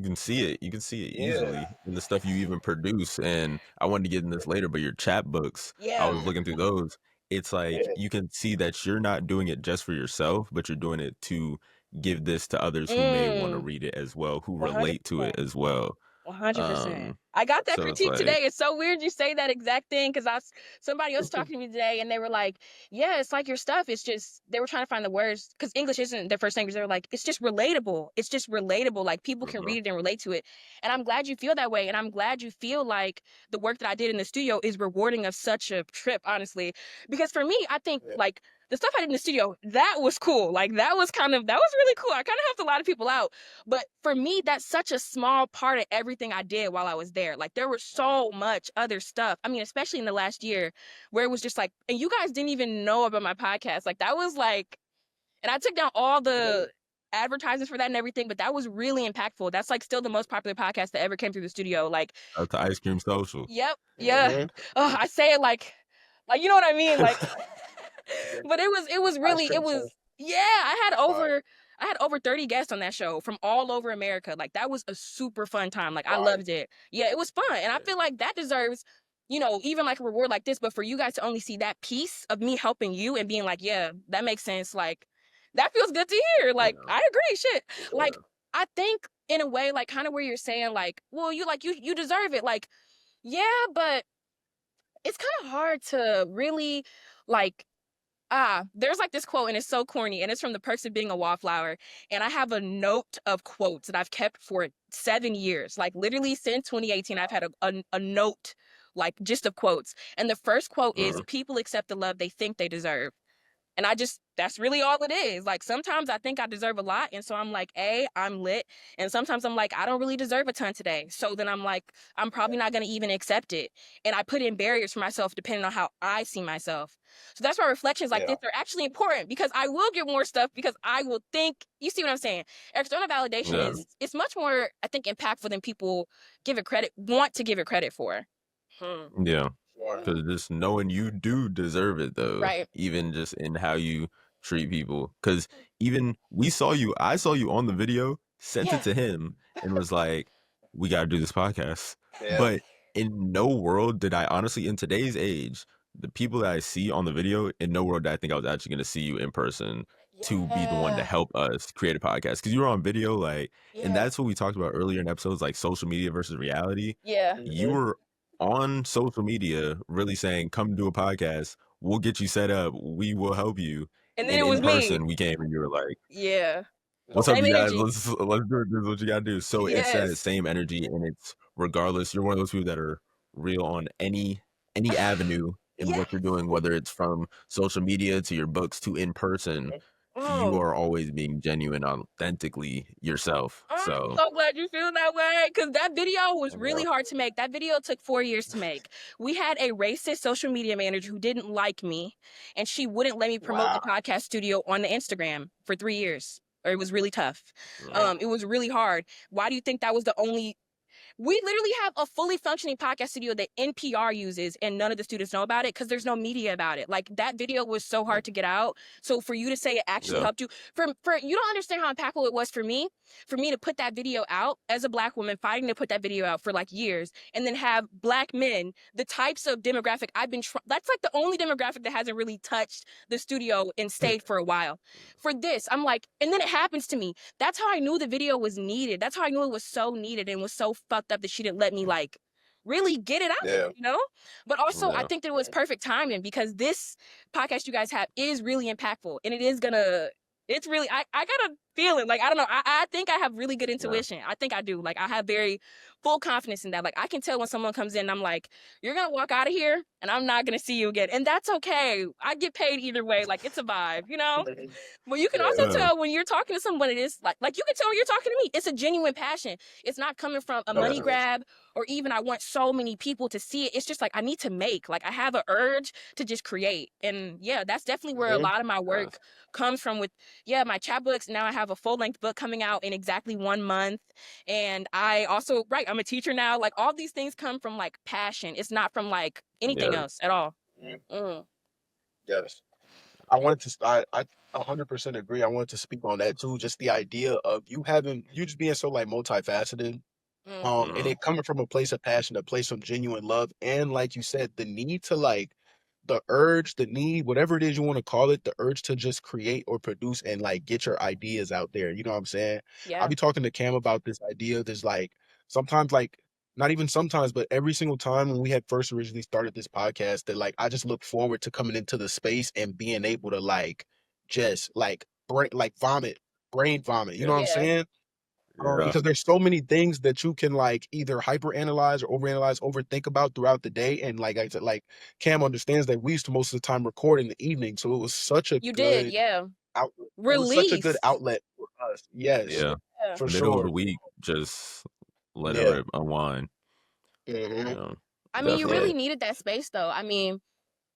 can see it. You can see it easily in the stuff you even produce. And I wanted to get in this later, but your chapbooks, I was looking through those. It's like you can see that you're not doing it just for yourself, but you're doing it to give this to others who may want to read it as well, who relate to it as well. 100%. I got that critique today. It's so weird you say that exact thing, because somebody else talking to me today, and they were like, yeah, it's like your stuff. It's just, they were trying to find the words, because English isn't their first language. They were like, it's just relatable. It's just relatable. Like, people can read it and relate to it. And I'm glad you feel that way. And I'm glad you feel like the work that I did in the studio is rewarding of such a trip, honestly. Because for me, I think like the stuff I did in the studio, that was cool. Like, that was really cool. I kind of helped a lot of people out. But for me, that's such a small part of everything I did while I was there. Like, there was so much other stuff. I mean, especially in the last year, where it was just like, and you guys didn't even know about my podcast. Like, that was like, and I took down all the advertisements for that and everything, but that was really impactful. That's like still the most popular podcast that ever came through the studio. Like, to Ice Cream Social. Yep. Yeah. Oh, I say it like, you know what I mean? Like, but it was really, I had over 30 guests on that show from all over America. Like, that was a super fun time. Like, I loved it. Yeah, it was fun. And I feel like that deserves, even like a reward like this, but for you guys to only see that piece of me helping you and being like, yeah, that makes sense. Like, that feels good to hear. Like, I agree. Shit. Like, I think in a way, like, kind of where you're saying like, well, you deserve it. Like, yeah, but it's kind of hard to really like, there's like this quote, and it's so corny, and it's from The Perks of Being a Wallflower. And I have a note of quotes that I've kept for 7 years. Like, literally since 2018, I've had a note, like, just of quotes. And the first quote is, people accept the love they think they deserve. And that's really all it is. Like, sometimes I think I deserve a lot. And so I'm like, I'm lit. And sometimes I'm like, I don't really deserve a ton today. So then I'm like, I'm probably not going to even accept it. And I put in barriers for myself depending on how I see myself. So that's why reflections like this are actually important, because I will get more stuff, because I will think, you see what I'm saying? External validation it's much more, I think, impactful than people want to give it credit for. Yeah. Because just knowing you do deserve it, though. Right. Even just in how you treat people. Because even I saw you on the video, sent it to him, and was like, we got to do this podcast. Yeah. But in no world did I honestly, in today's age, the people that I see on the video, in no world did I think I was actually going to see you in person to be the one to help us create a podcast. Because you were on video, like, and that's what we talked about earlier in episodes, like social media versus reality. Yeah. You were on social media really saying, come do a podcast. We'll get you set up. We will help you. And then And it was in person, me. we came and you were like, Yeah. what's up, Same you guys? energy. Let's do it. This is what you gotta do. So it's that Yes. same energy, and it's regardless. You're one of those people that are real on any avenue in what you're doing, whether it's from social media to your books to in person. You Oh. are always being genuine, authentically yourself. I'm So so glad you feel that way, because that video was really hard to make. That video took 4 years to make. We had a racist social media manager who didn't like me, and she wouldn't let me promote the podcast studio on the Instagram for 3 years. Or it was really tough. It was really hard. Why do you think that was the only? We literally have a fully functioning podcast studio that NPR uses, and none of the students know about it because there's no media about it. Like, that video was so hard to get out. So for you to say it actually helped you, for you don't understand how impactful it was for me to put that video out as a Black woman fighting to put that video out for like years, and then have Black men, the types of demographic I've been that's like the only demographic that hasn't really touched the studio and stayed for a while. For this, I'm like, and then it happens to me. That's how I knew the video was needed. That's how I knew it was so needed and was so fucked up that she didn't let me like really get it out there, you know? But also, I think that it was perfect timing, because this podcast you guys have is really impactful, and it's really, I got a feeling, like, I don't know, I think I have really good intuition. I think I do. Like, I have very full confidence in that. Like, I can tell when someone comes in and I'm like, you're gonna walk out of here and I'm not gonna see you again. And that's okay. I get paid either way. Like, it's a vibe, you know? But you can also tell when you're talking to someone, it is like you can tell when you're talking to me, it's a genuine passion. It's not coming from a money grab, or even I want so many people to see it. It's just like, I need to make, like, I have an urge to just create. And yeah, that's definitely where a lot of my work comes from with, my chapbooks. Now I have a full-length book coming out in exactly 1 month. And I also, I'm a teacher now. Like, all these things come from like passion. It's not from like anything else at all. Yes. I wanted to, I 100% agree. I wanted to speak on that too. Just the idea of you just being so like multifaceted, and it coming from a place of passion, a place of genuine love, and like you said, the need to like, the urge, the need, whatever it is you want to call it, the urge to just create or produce and like get your ideas out there. You know what I'm saying? I'll Yeah. be talking to Cam about this idea. There's like sometimes, like, not even sometimes, but every single time when we had first originally started this podcast, that like I just look forward to coming into the space and being able to like just like brain vomit. You know what I'm saying? Because there's so many things that you can like either hyper analyze or overanalyze, overthink about throughout the day. And like I said, like Cam understands that we used to most of the time record in the evening, so it was such a good outlet. It was such a good outlet for us. Yes, for middle of sure. the week, just let it unwind. I mean, you really needed that space, though. I mean,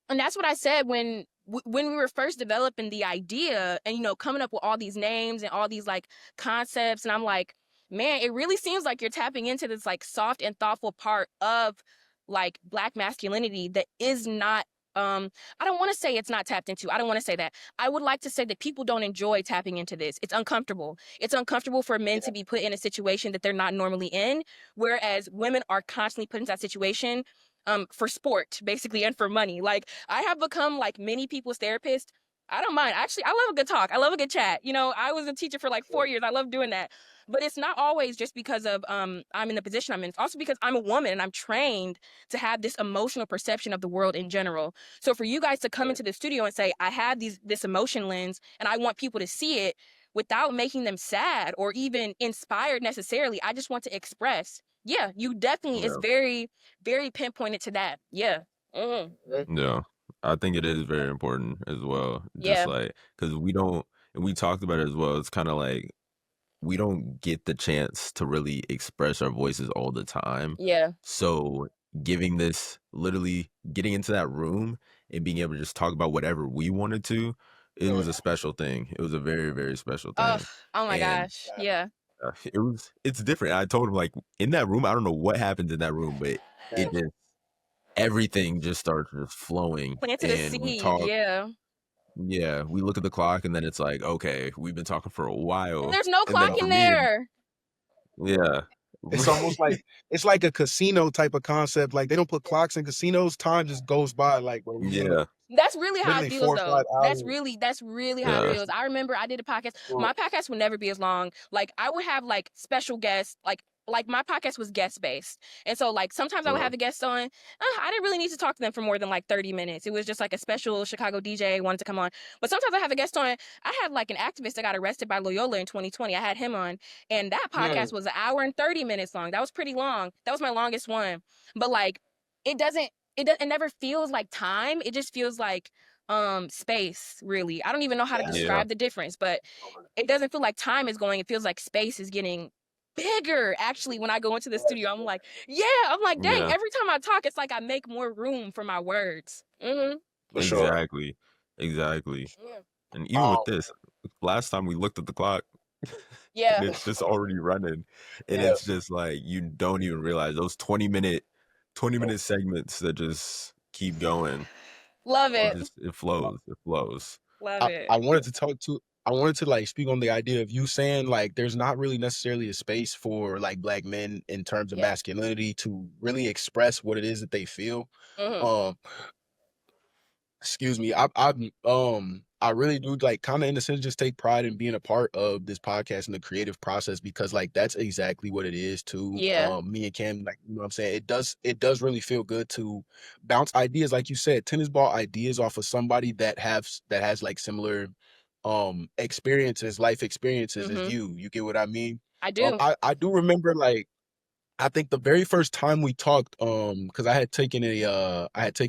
and that's what I said when we were first developing the idea, and, you know, coming up with all these names and all these like concepts. And I'm like, man, it really seems like you're tapping into this like soft and thoughtful part of like Black masculinity that is not, I don't want to say it's not tapped into. I don't want to say that. I would like to say that people don't enjoy tapping into this. It's uncomfortable. It's uncomfortable for men to be put in a situation that they're not normally in, whereas women are constantly put into that situation for sport, basically, and for money. Like, I have become like many people's therapist. I don't mind. Actually, I love a good talk. I love a good chat. You know, I was a teacher for like 4 years. I love doing that. But it's not always just because of I'm in the position I'm in. It's also because I'm a woman and I'm trained to have this emotional perception of the world in general. So for you guys to come into the studio and say, I have this emotion lens and I want people to see it without making them sad or even inspired necessarily, I just want to express. Yeah, you definitely is very, very pinpointed to that. Yeah. Yeah, I think it is very important as well. Just like, because we talked about it as well. It's kind of like we don't get the chance to really express our voices all the time. Yeah. So literally getting into that room and being able to just talk about whatever we wanted to, it was a special thing. It was a very, very special thing. Oh my gosh. Yeah. It's different. I told him, like, in that room, I don't know what happens in that room, but everything just starts just flowing. Planted a seed. Yeah. Yeah, we look at the clock and then it's like, okay, we've been talking for a And while. there's no And then clock for in me and there. yeah. It's almost like it's like a casino type of concept. Like they don't put clocks in casinos. Time just goes by. Like when we in a Yeah. That's really how it literally feels 4 or 5 though. That's hours. really how it Yeah. feels. I remember I did a podcast. Well, My podcast would never be as long. Like I would have like special guests. Like my podcast was guest based. And so like sometimes I would have a guest on. I didn't really need to talk to them for more than like 30 minutes. It was just like a special Chicago DJ wanted to come on. But sometimes I have a guest on. I had like an activist that got arrested by Loyola in 2020. I had him on. And that podcast was an hour and 30 minutes long. That was pretty long. That was my longest one. But like it doesn't it never feels like time. It just feels like space, really. I don't even know how to yeah. Yeah. describe the difference, but it doesn't feel like time is going. It feels like space is getting bigger. Actually, when I go into the studio, I'm like, yeah, I'm like, dang, Yeah. every time I talk, it's like I make more room for my words. For sure. Exactly. Exactly. Yeah. And even with Um, this, last time we looked at the clock Yeah. and it's just already running. And yeah. it's just like you don't even realize those 20-minute segments that just keep going. Love It it. just it flows. It flows. Love it. I wanted to I wanted to like speak on the idea of you saying like there's not really necessarily a space for like black men in terms of Yeah. masculinity to really express what it is that they feel. Mhm. Um, excuse me. I really do like kind of in a sense just take pride in being a part of this podcast and the creative process because like that's exactly what it is too. Yeah. Me and Cam, like you know what I'm saying, it does really feel good to bounce ideas, like you said, tennis ball ideas off of somebody that has like similar experiences, life experiences as Mhm. you. You get what I mean? I do. I do remember like I think the very first time we talked, because I had taken an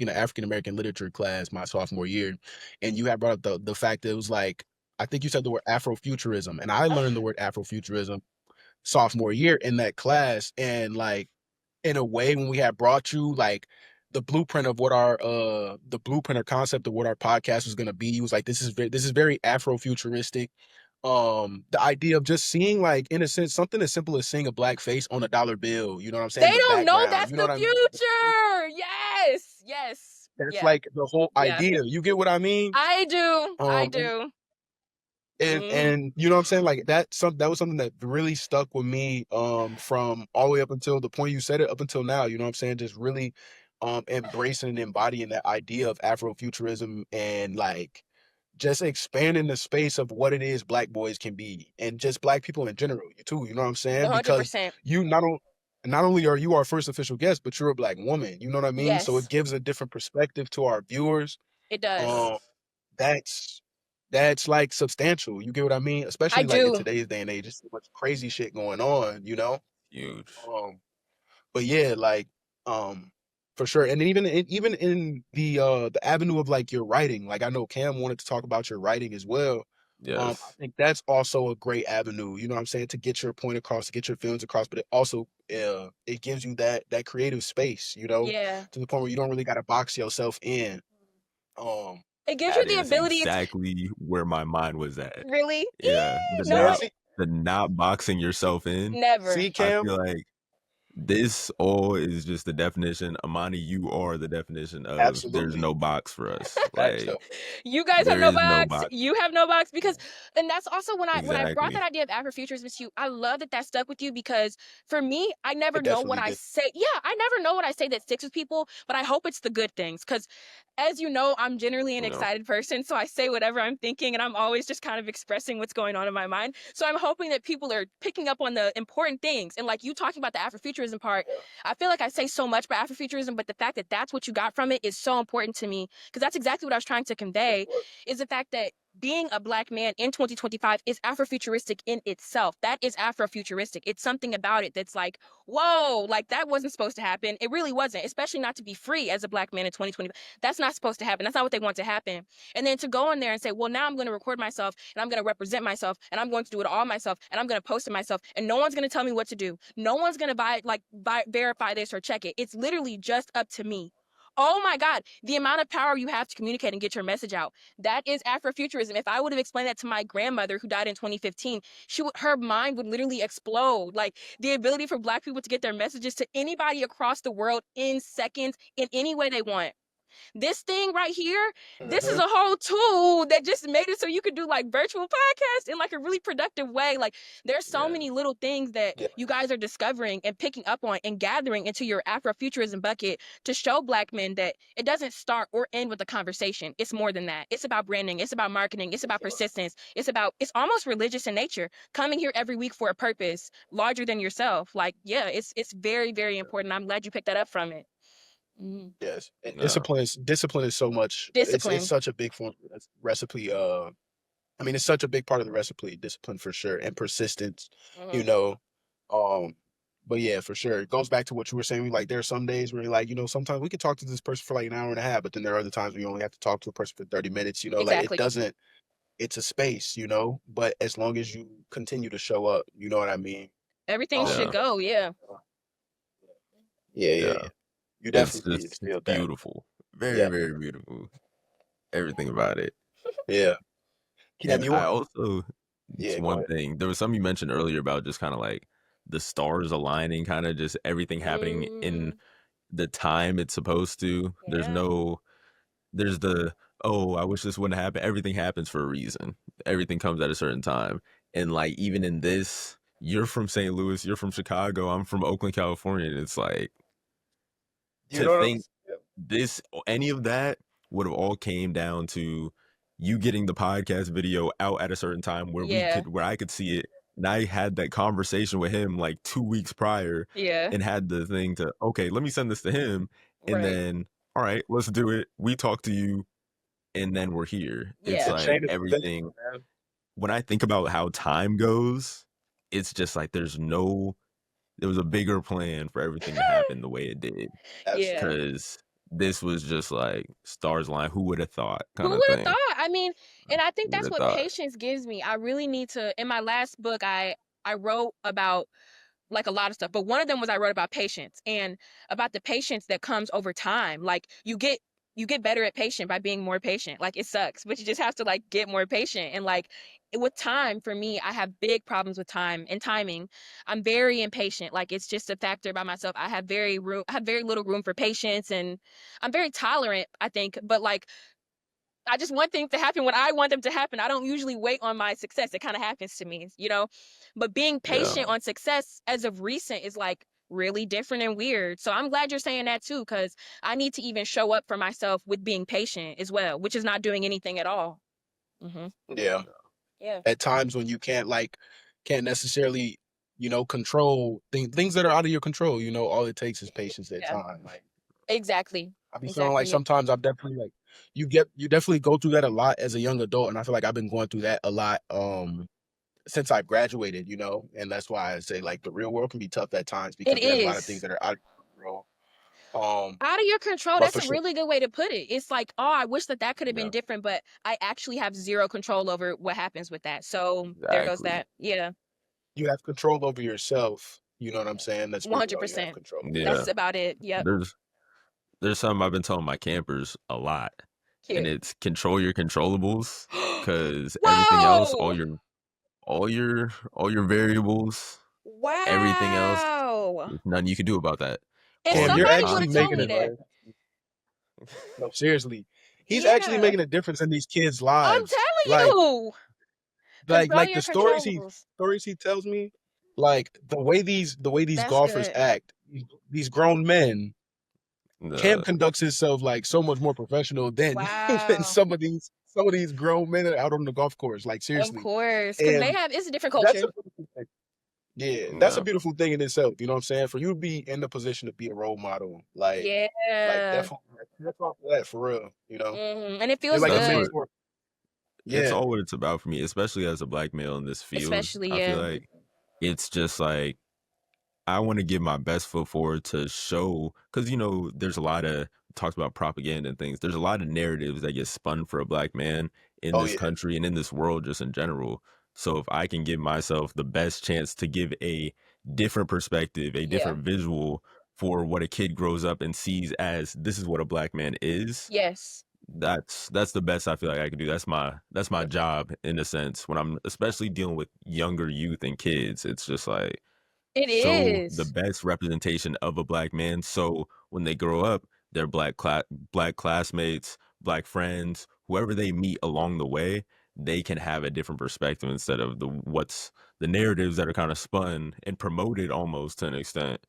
African American literature class my sophomore year, and you had brought up the fact that it was like I think you said the word Afrofuturism, and I learned the word Afrofuturism sophomore year in that class, and like in a way when we had brought you like the blueprint or concept of what our podcast was gonna be, was like this is very Afrofuturistic. The idea of just seeing like in a sense something as simple as seeing a black face on a dollar bill, you know what I'm They saying? The don't know background, that's you know the what I mean? future. Yes. Yes. That's Yeah. like the whole Yeah. idea. You get what I mean? I do. I Um, do. and you know what I'm saying? Like that was something that really stuck with me from all the way up until the point you said it up until now, you know what I'm saying? Just really embracing and embodying that idea of Afrofuturism and like just expanding the space of what it is black boys can be and just black people in general too, you know what I'm saying? Because 100%. you not only are you our first official guest, but you're a black woman, you know what I mean? So it Yes, gives a different perspective to our viewers. it does. Um that's like substantial. You get what I mean? I Especially like in do. today's day and age, there's so much crazy shit going on, you know? Huge. Um but yeah, like um for sure. And then even in the avenue of like your writing, like I know Cam wanted to talk about your writing as well. I Yes. think that's also a great avenue, you know what I'm saying, to get your point across, to get your feelings across, but it also it gives you that creative space, you know, Yeah. to the point where you don't really got to box yourself in. Um It gives you That the is ability to exactly where my mind was at. really. Yeah. The No, yeah, not the not boxing yourself in. never. see I Cam? feel like this all is just the definition. Amani, you are the definition of there's Absolutely. no box for us. Facts Like though. You guys have there no is no box. box. You have no box because, and that's also when I brought that Exactly. idea of Afrofuturism to you. I love that stuck with you because for me, I never It know what definitely I did. say. Yeah, I never know what I say that sticks with people, but I hope it's the good things because, as you know, I'm generally an You know. excited person, so I say whatever I'm thinking, and I'm always just kind of expressing what's going on in my mind. So I'm hoping that people are picking up on the important things, and like you talking about the Afrofuturism part, I feel like I say so much about Afrofuturism, but the fact that that's what you got from it is so important to me because that's exactly what I was trying to convey is the fact that being a black man in 2025 is Afrofuturistic in itself. That is Afrofuturistic. It's something about it that's like, whoa, like that wasn't supposed to happen. It really wasn't, especially not to be free as a black man in 2020. That's not supposed to happen. That's not what they want to happen. And then to go in there and say, well, now I'm going to record myself and I'm going to represent myself and I'm going to do it all myself and I'm going to post it myself and no one's going to tell me what to do. No one's going to verify this or check it. It's literally just up to me. Oh my God, the amount of power you have to communicate and get your message out. That is Afrofuturism. If I would have explained that to my grandmother who died in 2015, her mind would literally explode. Like the ability for black people to get their messages to anybody across the world in seconds in any way they want. This thing right here, this is a whole tool that just made it so you could do like virtual podcasts in like a really productive way. Like there's so many little things that you guys are discovering and picking up on and gathering into your Afrofuturism bucket to show Black men that it doesn't start or end with a conversation. It's more than that. It's about branding. It's about marketing. It's about persistence. It's almost religious in nature. Coming here every week for a purpose larger than yourself. Like, yeah, it's very, very important. I'm glad you picked that up from it. Yes, and discipline is so much. It's such a big form recipe. I mean, it's such a big part of the recipe. Discipline for sure, and persistence. You know, but yeah, for sure, it goes back to what you were saying. Like, there are some days where you're like, sometimes we could talk to this person for like an hour and a half, but then there are other times we only have to talk to a person for 30 minutes. Like it doesn't. It's a space, but as long as you continue to show up, you know what I mean. Everything should go. Yeah. Yeah. You definitely it's beautiful. Very, very beautiful. Everything about it. Yeah. And I also, one thing, there was something you mentioned earlier about just kind of like the stars aligning, kind of just everything happening in the time it's supposed to. There's the, oh, I wish this wouldn't happen. Everything happens for a reason. Everything comes at a certain time. And like, even in this, you're from St. Louis, you're from Chicago, I'm from Oakland, California. And it's like, any of that would have all came down to you getting the podcast video out at a certain time where where I could see it. And I had that conversation with him like 2 weeks prior and had the thing to, okay, let me send this to him. And then, all right, let's do it. We talk to you and then we're here. It's like everything. When I think about how time goes, it's just like there was a bigger plan for everything to happen the way it did. Because this was just like stars line. Who would have thought? Who would have thought? I mean, and I think that's what patience gives me. I really need to. In my last book, I wrote about like a lot of stuff, but one of them was I wrote about patience and about the patience that comes over time. Like you get better at patient by being more patient. Like it sucks, but you just have to like get more patient. And like with time, for me, I have big problems with time and timing. I'm very impatient. Like it's just a factor by myself. I have very little room for patience, and I'm very tolerant, I think. But like I just want things to happen when I want them to happen. I don't usually wait on my success. It kind of happens to me, But being patient on success as of recent is like really different and weird. So I'm glad you're saying that too, because I need to even show up for myself with being patient as well, which is not doing anything at all. Yeah. At times when you can't necessarily, control things that are out of your control. All it takes is patience at time. Like exactly. I be feeling like sometimes I'm definitely like you definitely go through that a lot as a young adult, and I feel like I've been going through that a lot since I've graduated, and that's why I say like the real world can be tough at times because there's a lot of things that are out of control. Out of your control. That's a really good way to put it. It's like, oh, I wish that could have been different, but I actually have zero control over what happens with that. So there goes that. Yeah. You have control over yourself. You know what I'm saying? That's 100%. That's about it. Yep. There's something I've been telling my campers a lot. And it's control your controllables, because everything else, all your variables, everything else, there's nothing you can do about that. And you're actually making it. No, seriously, he's actually making a difference in these kids' lives. I'm telling you. Like the stories he tells me, like the way these golfers act, these grown men. Cam conducts himself like so much more professional than some of these grown men out on the golf course. Like seriously, of course, because it's a different culture. That's a beautiful thing in itself. You know what I'm saying? For you to be in the position to be a role model, like definitely that for real. And it feels like good. It's all what it's about for me, especially as a Black male in this field. I feel like it's just like I want to give my best foot forward to show, because there's a lot of talks about propaganda and things. There's a lot of narratives that get spun for a Black man in this country and in this world just in general. So if I can give myself the best chance to give a different perspective, a different visual for what a kid grows up and sees as this is what a Black man is. Yes. That's the best I feel like I can do. That's my job in a sense when I'm especially dealing with younger youth and kids. It's just like the best representation of a Black man. So when they grow up, their black classmates, black friends, whoever they meet along the way, they can have a different perspective instead of the narratives that are kind of spun and promoted almost to an extent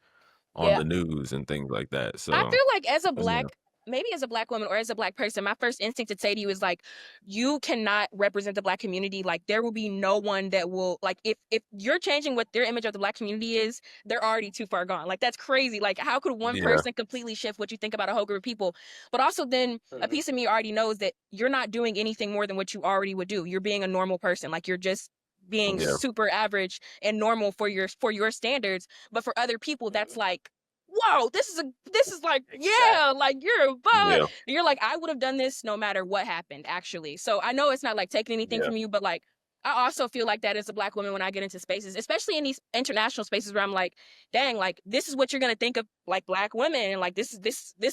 on Yeah. the news and things like that. I So feel like as a yeah, maybe as a black woman or as a black person, my first instinct to say to you is like, you cannot represent the black community. Like there will be no one that will like if you're changing what their image of the black community is, they're already too far gone. Like that's crazy. Like how could one yeah, person completely shift what you think about a whole group of people? But also then a piece of me already knows that you're not doing anything more than what you already would do. You're being a normal person. Like you're just being yeah, super average and normal for your standards. But for other people, that's like whoa, this is like, yeah, like you're a bud. yeah, You're like, I would have done this no matter what happened, actually. So I know it's not like taking anything yeah, from you, but like I also feel like that as a black woman when I get into spaces, especially in these international spaces where I'm like, dang, like this is what you're gonna think of like black women, and like this is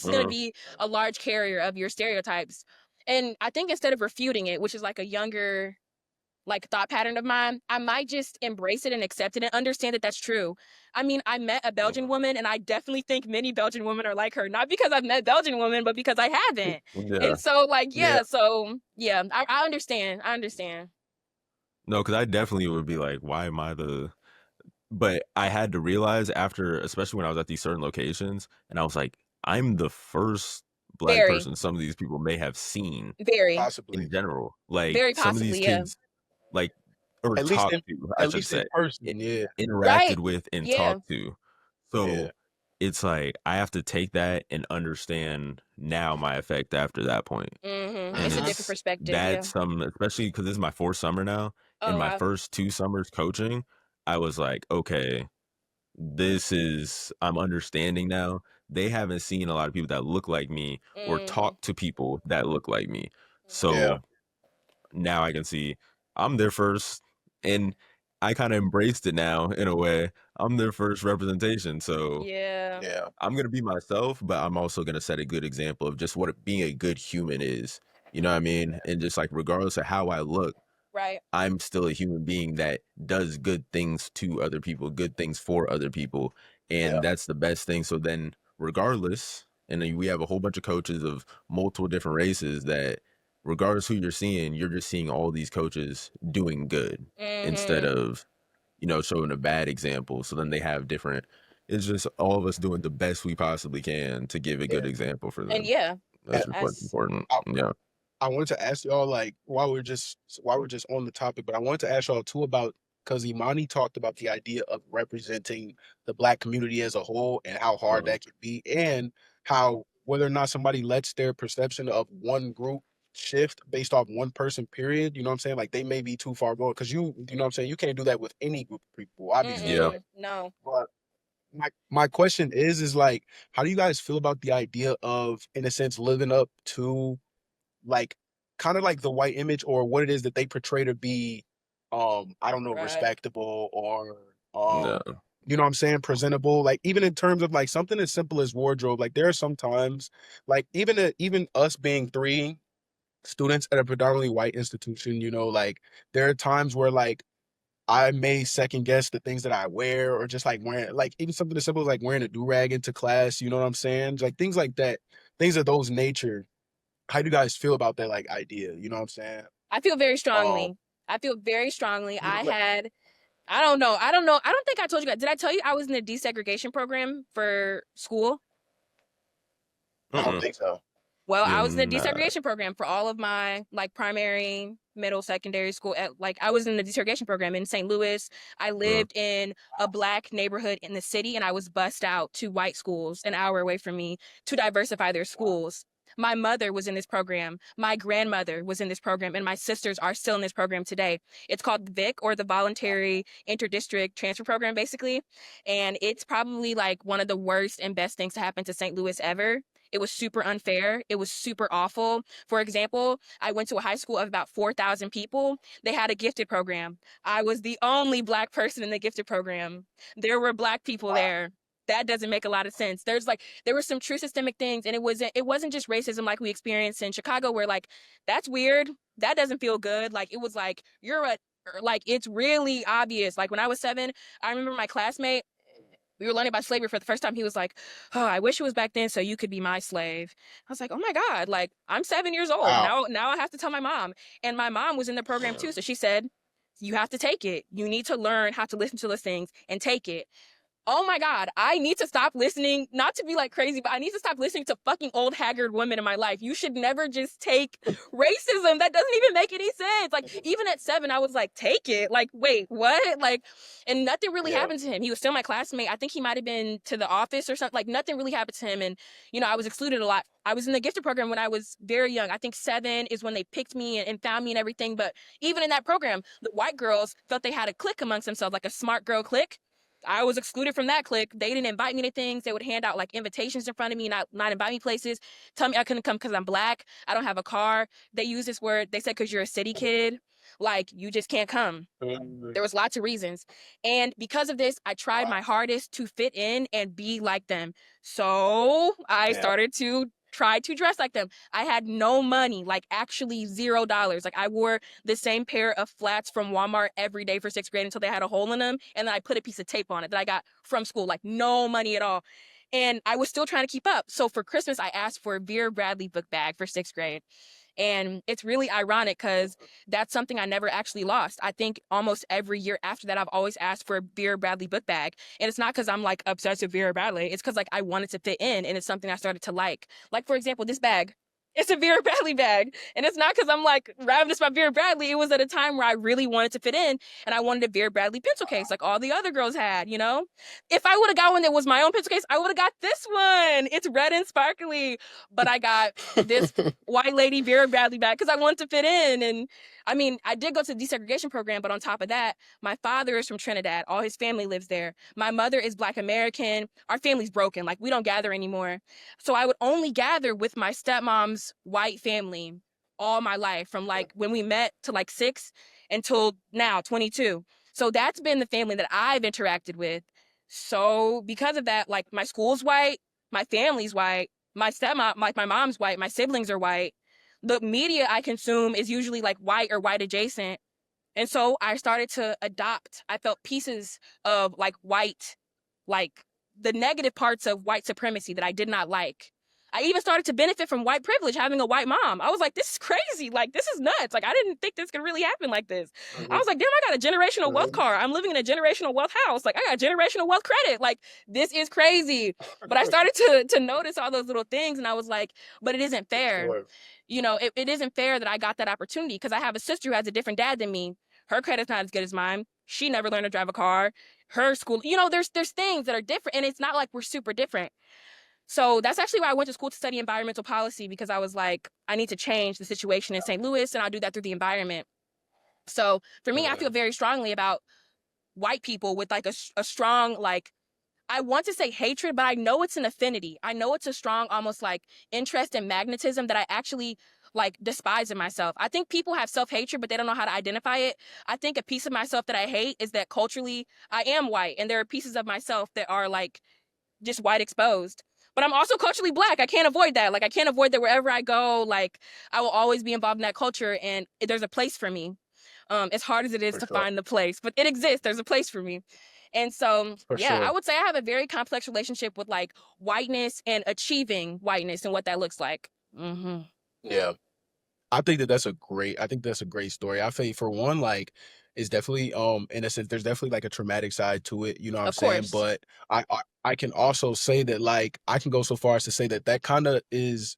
gonna uh, be a large carrier of your stereotypes. And I think instead of refuting it, which is like a younger like thought pattern of mine, I might just embrace it and accept it and understand that that's true. I mean, I met a Belgian woman and I definitely think many Belgian women are like her, not because I've met Belgian women, but because I haven't. yeah. And so like, Yeah. I understand. I understand. No, because I definitely would be like, why am I the? But I had to realize after, especially when I was at these certain locations, and I was like, I'm the first black Very, person some of these people may have seen very, Possibly. in general. Like very some of these possibly, yeah. kids, like or At least talked in to, I at should least in say, person, yeah. interacted Right. with and Yeah. talked to. Yeah. So it's like I have to take that and understand now my effect after that point. And It's a Mhm. different it's perspective, yeah. that's some, especially because this is my fourth summer now. In Oh my wow. first 2 summers coaching, I was like, okay, I'm understanding now. They haven't seen a lot of people that look like me or Mm-hmm. talk to people that look like me. Yeah. So now I can see I'm their first, and I kind of embraced it now in a way. I'm their first representation. So Yeah. Yeah. I'm gonna be myself, but I'm also gonna set a good example of just what being a good human is. You know what I mean? And just like regardless of how I look, Right. I'm still a human being that does good things to other people, good things for other people. Yeah. And that's the best thing. So then, regardless, and then we have a whole bunch of coaches of multiple different races that, regardless who you're seeing, you're just seeing all these coaches doing good instead Mm-hmm. of, showing a bad example. So then they have different, it's just all of us doing the best we possibly can to give a good Yeah. example for And them. yeah, That's just what's as important. I Yeah. I wanted to ask y'all like while we're just on the topic, but I wanted to ask y'all too about because Imani talked about the idea of representing the black community as a whole and how hard Mhm. that can be, and how whether or not somebody lets their perception of one group shift based off one person, period. You know what I'm saying? Like they may be too far gone because you know what I'm saying. You can't do that with any group of people, obviously. Yeah. Right? no. But my question is like, how do you guys feel about the idea of, in a sense, living up to like kind of like the white image or what it is that they portray to be I don't know, Right. respectable or Yeah. you know what I'm saying, presentable, like even in terms of like something as simple as wardrobe. Like there are some times like even us being three students at a predominantly white institution, you know, like there are times where like I may second guess the things that I wear or just like wearing like even something as simple as like wearing a do-rag into class, you know what I'm saying? Like things like that, things of those nature. How do you guys feel about that like idea? You know what I'm saying? I feel very Um, strongly. I feel very strongly. you know, like, I don't know. I don't know. I don't think I told you guys. Did I tell you I was in a desegregation program for school? I don't Mm-mm. think so. Well, You're I was in a not. desegregation program for all of my like primary, middle, secondary school. Like I was in the desegregation program in St. Louis. I Uh, lived in a black neighborhood in the city, and I was bussed out to white schools an hour away from me to diversify their schools. My mother was in this program. My grandmother was in this program, and my sisters are still in this program today. It's called the VIC, or the Voluntary Interdistrict Transfer Program, basically. And it's probably like one of the worst and best things to happen to St. Louis ever. It was super unfair. It was super awful. For example, I went to a high school of about 4,000 people. They had a gifted program. I was the only black person in the gifted program. There were black people Wow. there. That doesn't make a lot of sense. There were some true systemic things, and it wasn't just racism like we experienced in Chicago, where like that's weird. That doesn't feel good. Like it was like like it's really obvious. Like when I was 7, I remember my classmate. we were learning about slavery for the first time. He was like, "Oh, I wish it was back then so you could be my slave." I was like, "Oh my God, like I'm 7 years old. Wow. Now I have to tell my mom." And my mom was in the program too. So she said, "You have to take it. You need to learn how to listen to those things and take it." Oh my God, I need to stop listening, not to be like crazy, but I need to stop listening to fucking old haggard women in my life. You should never just take racism. That doesn't even make any sense. Like, even at 7, I was like, take it. Like, wait, what? Like, and nothing really happened to him. He was still my classmate. I think he might have been to the office or something. Like, nothing really happened to him. And, you know, I was excluded a lot. I was in the gifted program when I was very young. I think 7 is when they picked me and found me and everything. But even in that program, the white girls felt they had a clique amongst themselves, like a smart girl clique. I was excluded from that clique. They didn't invite me to things. They would hand out like invitations in front of me, not invite me places, tell me I couldn't come because I'm black. I don't have a car. They use this word. They said, because you're a city kid, like you just can't come. There was lots of reasons. And because of this, I tried my hardest to fit in and be like them. So I started to try to dress like them. I had no money, like actually $0. Like I wore the same pair of flats from Walmart every day for 6th grade until they had a hole in them. And then I put a piece of tape on it that I got from school, like no money at all. And I was still trying to keep up. So for Christmas, I asked for a Vera Bradley book bag for 6th grade. And it's really ironic because that's something I never actually lost. I think almost every year after that, I've always asked for a Vera Bradley book bag. And it's not because I'm like obsessed with Vera Bradley. It's because like I wanted to fit in and it's something I started to like. Like, for example, this bag. It's a Vera Bradley bag. And it's not because I'm like ravenous about Vera Bradley. It was at a time where I really wanted to fit in and I wanted a Vera Bradley pencil case like all the other girls had, you know? If I would have got one that was my own pencil case, I would have got this one. It's red and sparkly. But I got this white lady Vera Bradley bag because I wanted to fit in. And I mean, I did go to the desegregation program, but on top of that, my father is from Trinidad. All his family lives there. My mother is Black American. Our family's broken. Like, we don't gather anymore. So I would only gather with my stepmom's white family all my life, from like when we met to like 6 until now, 22. So that's been the family that I've interacted with. So because of that, like my school's white, my family's white, my stepmom, like my mom's white, my siblings are white. The media I consume is usually like white or white adjacent. And so I started to adopt. I felt pieces of like white, like the negative parts of white supremacy that I did not like. I even started to benefit from white privilege having a white mom. I was like, this is crazy. Like, this is nuts. Like, I didn't think this could really happen like this. I was like, damn, I got a generational wealth car. I'm living in a generational wealth house. Like, I got generational wealth credit. Like, this is crazy. But I started to notice all those little things. And I was like, but it isn't fair. Sure. You know, it isn't fair that I got that opportunity because I have a sister who has a different dad than me. Her credit's not as good as mine. She never learned to drive a car. Her school, you know, there's things that are different. And it's not like we're super different. So that's actually why I went to school to study environmental policy, because I was like, I need to change the situation in St. Louis, and I'll do that through the environment. So for me, I feel very strongly about white people with like a strong, like, I want to say hatred, but I know it's an affinity. I know it's a strong, almost like interest and magnetism that I actually like despise in myself. I think people have self-hatred, but they don't know how to identify it. I think a piece of myself that I hate is that culturally I am white, and there are pieces of myself that are like just white exposed. But I'm also culturally Black. I can't avoid that. Like, I can't avoid that wherever I go. Like, I will always be involved in that culture, and there's a place for me. As hard as it is to find the place, but it exists. There's a place for me. And so, I would say I have a very complex relationship with like whiteness and achieving whiteness and what that looks like. Mm-hmm. Yeah. I think that's a great story. I think for one, like, it's definitely in a sense there's definitely like a traumatic side to it, you know what I'm saying? But I can also say that, like, I can go so far as to say that kind of is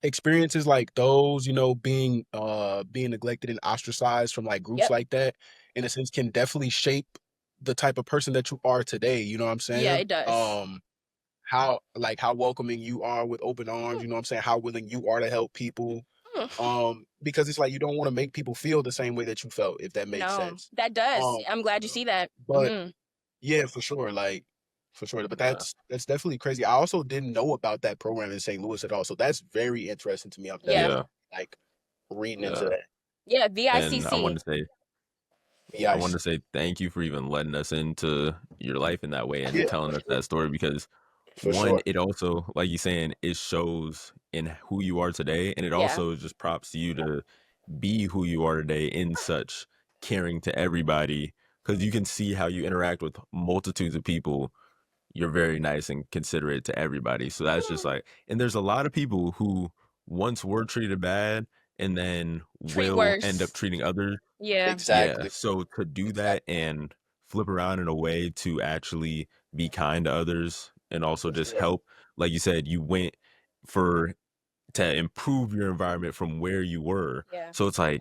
experiences like those, you know, being neglected and ostracized from like groups like that, in a sense, can definitely shape the type of person that you are today, you know what I'm saying? Yeah, it does. How welcoming you are with open arms, you know what I'm saying? How willing you are to help people. Because it's like you don't want to make people feel the same way that you felt, if that makes sense. That does. I'm glad you see that. But yeah, for sure, like for sure. But that's definitely crazy. I also didn't know about that program in St. Louis at all, so that's very interesting to me. I'm definitely like reading into that. Yeah, VICC. And I wanted to say thank you for even letting us into your life in that way and telling us that story, because it also, like you saying, it shows in who you are today, and it also just props to you to be who you are today in such caring to everybody, because you can see how you interact with multitudes of people you're very nice and considerate to everybody. So that's just like, and there's a lot of people who once were treated bad and then Treat will end up worse. treating others. Yeah. Yeah. Exactly. So to do that Exactly. and flip around in a way to actually be kind to others and also For just sure. help, like you said, you went for to improve your environment from where you were. Yeah. So it's like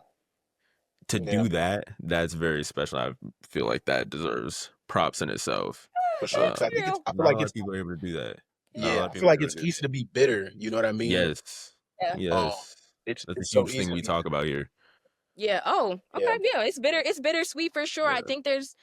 to Yeah. do that, that's very special. I feel like that deserves props in itself. For sure. Because I Thank think you. I feel Not a like lot it's of people are able to do that. Not a yeah. lot Yeah. of I feel people like are able it's to do easy to be bitter. You know what I that. mean? Yes. Yeah. Yes. That's a It's so huge easy thing to we be talk bitter. about here. Yeah. Oh, Yeah. okay. Yeah. It's bitter. It's bittersweet for sure. I Yeah. think there's,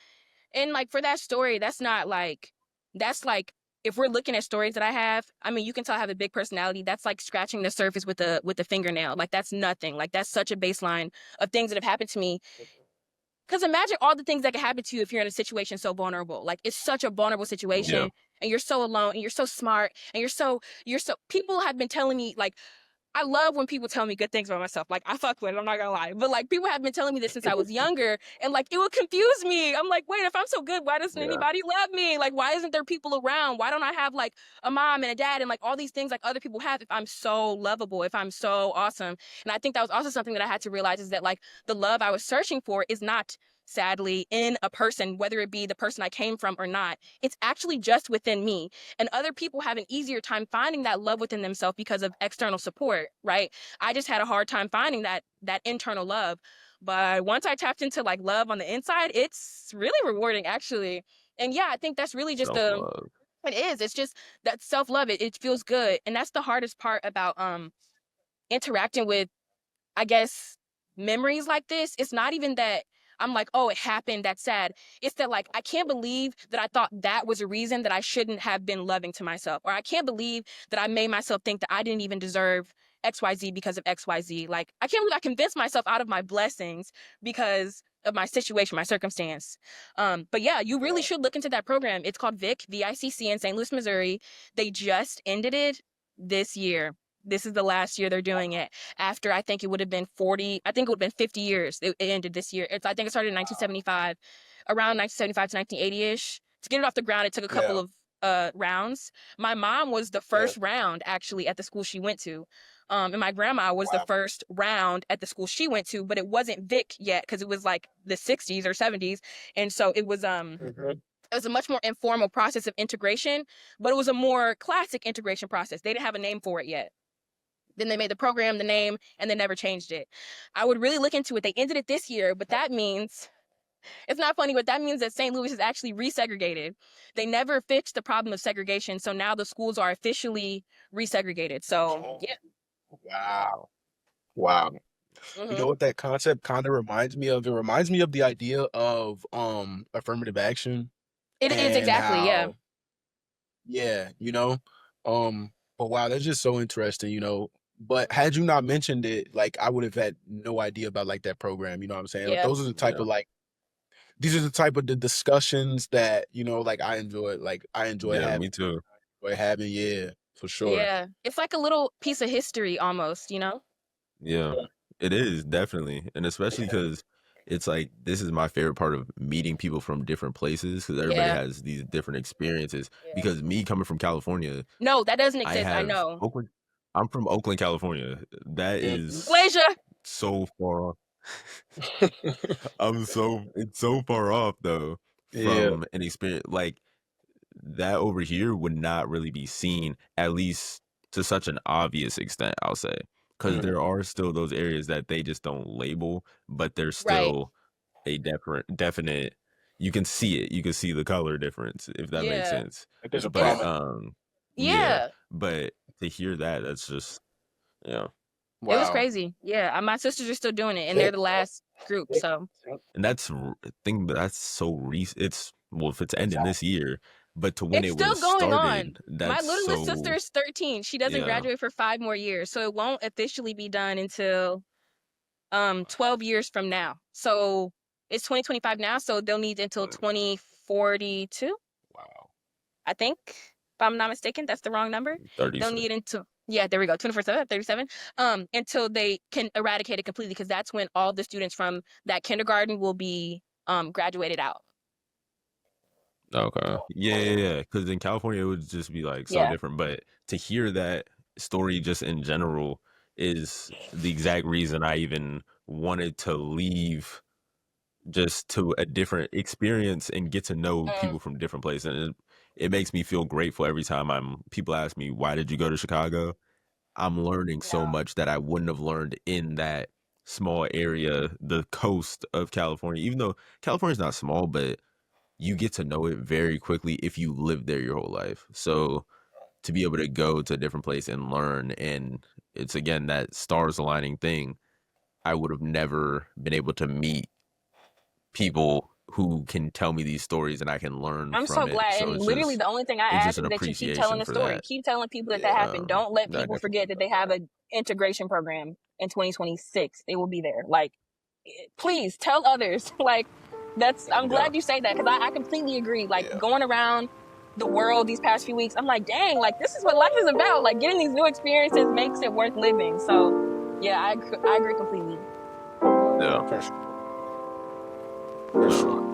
and like for that story, that's not like, that's like, if we're looking at stories that I have, I mean, you can tell I have a big personality. That's like scratching the surface with the fingernail. Like that's nothing. Like that's such a baseline of things that have happened to me. Because imagine all the things that can happen to you if you're in a situation so vulnerable. Like it's such a vulnerable Yeah. situation, and you're so alone, and you're so smart, and you're so. People have been telling me like I love when people tell me good things about myself. Like I fuck with it, I'm not gonna lie. But like people have been telling me this since I was younger, and like it would confuse me. I'm like, wait, if I'm so good, why doesn't Yeah. anybody love me? Like, why isn't there people around? Why don't I have like a mom and a dad and like all these things like other people have if I'm so lovable, if I'm so awesome? And I think that was also something that I had to realize is that like the love I was searching for is not sadly in a person, whether it be the person I came from or not. It's actually just within me, and other people have an easier time finding that love within themselves because of external support, right? I just had a hard time finding that internal love, but once I tapped into like love on the inside, it's really rewarding actually. And yeah, I think that's really just Self love. it is, it's just that self-love. It feels good, and that's the hardest part about interacting with, I guess, memories like this. It's not even that I'm like, oh, it happened, that's sad. It's that like I can't believe that I thought that was a reason that I shouldn't have been loving to myself. Or I can't believe that I made myself think that I didn't even deserve XYZ because of XYZ. Like I can't believe I convinced myself out of my blessings because of my situation, my circumstance. But yeah, you really should look into that program. It's called VICC in St. Louis, Missouri. They just ended it this year. This is the last year they're doing it. After I think it would have been 40, I think it would have been 50 years. It ended this year. I think it started in 1975, around 1975 to 1980-ish. To get it off the ground, it took a couple Yeah. of rounds. My mom was the Yeah. first round actually at the school she went to. And my grandma was the Wow. first round at the school she went to, but it wasn't Vic yet because it was like the 60s or 70s. And so it was Mhm. it was a much more informal process of integration, but it was a more classic integration process. They didn't have a name for it yet. Then they made the program, the name, and they never changed it. I would really look into it. They ended it this year, but that means, it's not funny, but that means that St. Louis is actually resegregated. They never fixed the problem of segregation, so now the schools are officially resegregated. So, yeah. Wow. Wow. You know what that concept kind of reminds me of? It reminds me of the idea of affirmative action It is and exactly, yeah. how yeah, but wow, that's just so interesting, But had you not mentioned it, like I would have had no idea about like that program, you know what I'm saying? Like, Yeah. those are the type Yeah. of like these are the type of the discussions that, like I enjoy Yeah, having, me too. yeah, for sure. Yeah. It's like a little piece of history almost, you know? Yeah, Yeah. it is definitely, and especially because it's like this is my favorite part of meeting people from different places because everybody Yeah. has these different experiences. Yeah. Because me coming from California, No, that doesn't I exist. I have know. Oakland. I'm from Oakland, California. That Mhm. is Malaysia. so far off. It's so far off though Yeah. from an experience like that over here would not really be seen, at least to such an obvious extent, I'll say. Because Mhm. there are still those areas that they just don't label, but there's Right. still a definite, you can see it. You can see the color difference, if that makes Yeah. sense. Like there's a And But it's, prominent. yeah. yeah. But to hear that, that's just yeah. It was Wow. crazy. Yeah, my sisters are still doing it, and they're the last group. So And that's so recent. It's well, if it's ending this year, but to when it's it still was going on. started, My that's littlest sister so is 13. She doesn't yeah. graduate for 5 more years, so it won't officially be done until 12 years from now. So it's 2025 now, so they'll need until 2042, Wow. I think. If I'm not mistaken, that's the wrong number. 30. They'll need until, yeah, there we go, 24/7, 37. Until they can eradicate it completely, because that's when all the students from that kindergarten will be graduated out. Okay. Yeah. Because in California, it would just be like so different. But to hear that story just in general is the exact reason I even wanted to leave, just to a different experience and get to know people from different places. And it makes me feel grateful every time people ask me, why did you go to Chicago? I'm learning so much that I wouldn't have learned in that small area, the coast of California. Even though California's not small, but you get to know it very quickly if you live there your whole life. So to be able to go to a different place and learn, and it's again that stars aligning thing, I would have never been able to meet people who can tell me these stories and I can learn I'm so from it. glad. So And literally the only thing I it's ask just is an that you keep telling appreciation the for story. that. Keep telling people that happened. Don't let people forget that they have an integration program in 2026. It will be there. Like, please tell others. Like, I'm glad you say that, because I completely agree. Like, going around the world these past few weeks, I'm like, dang, like, this is what life is about. Like, getting these new experiences makes it worth living. So yeah, I agree completely. Yeah. For sure.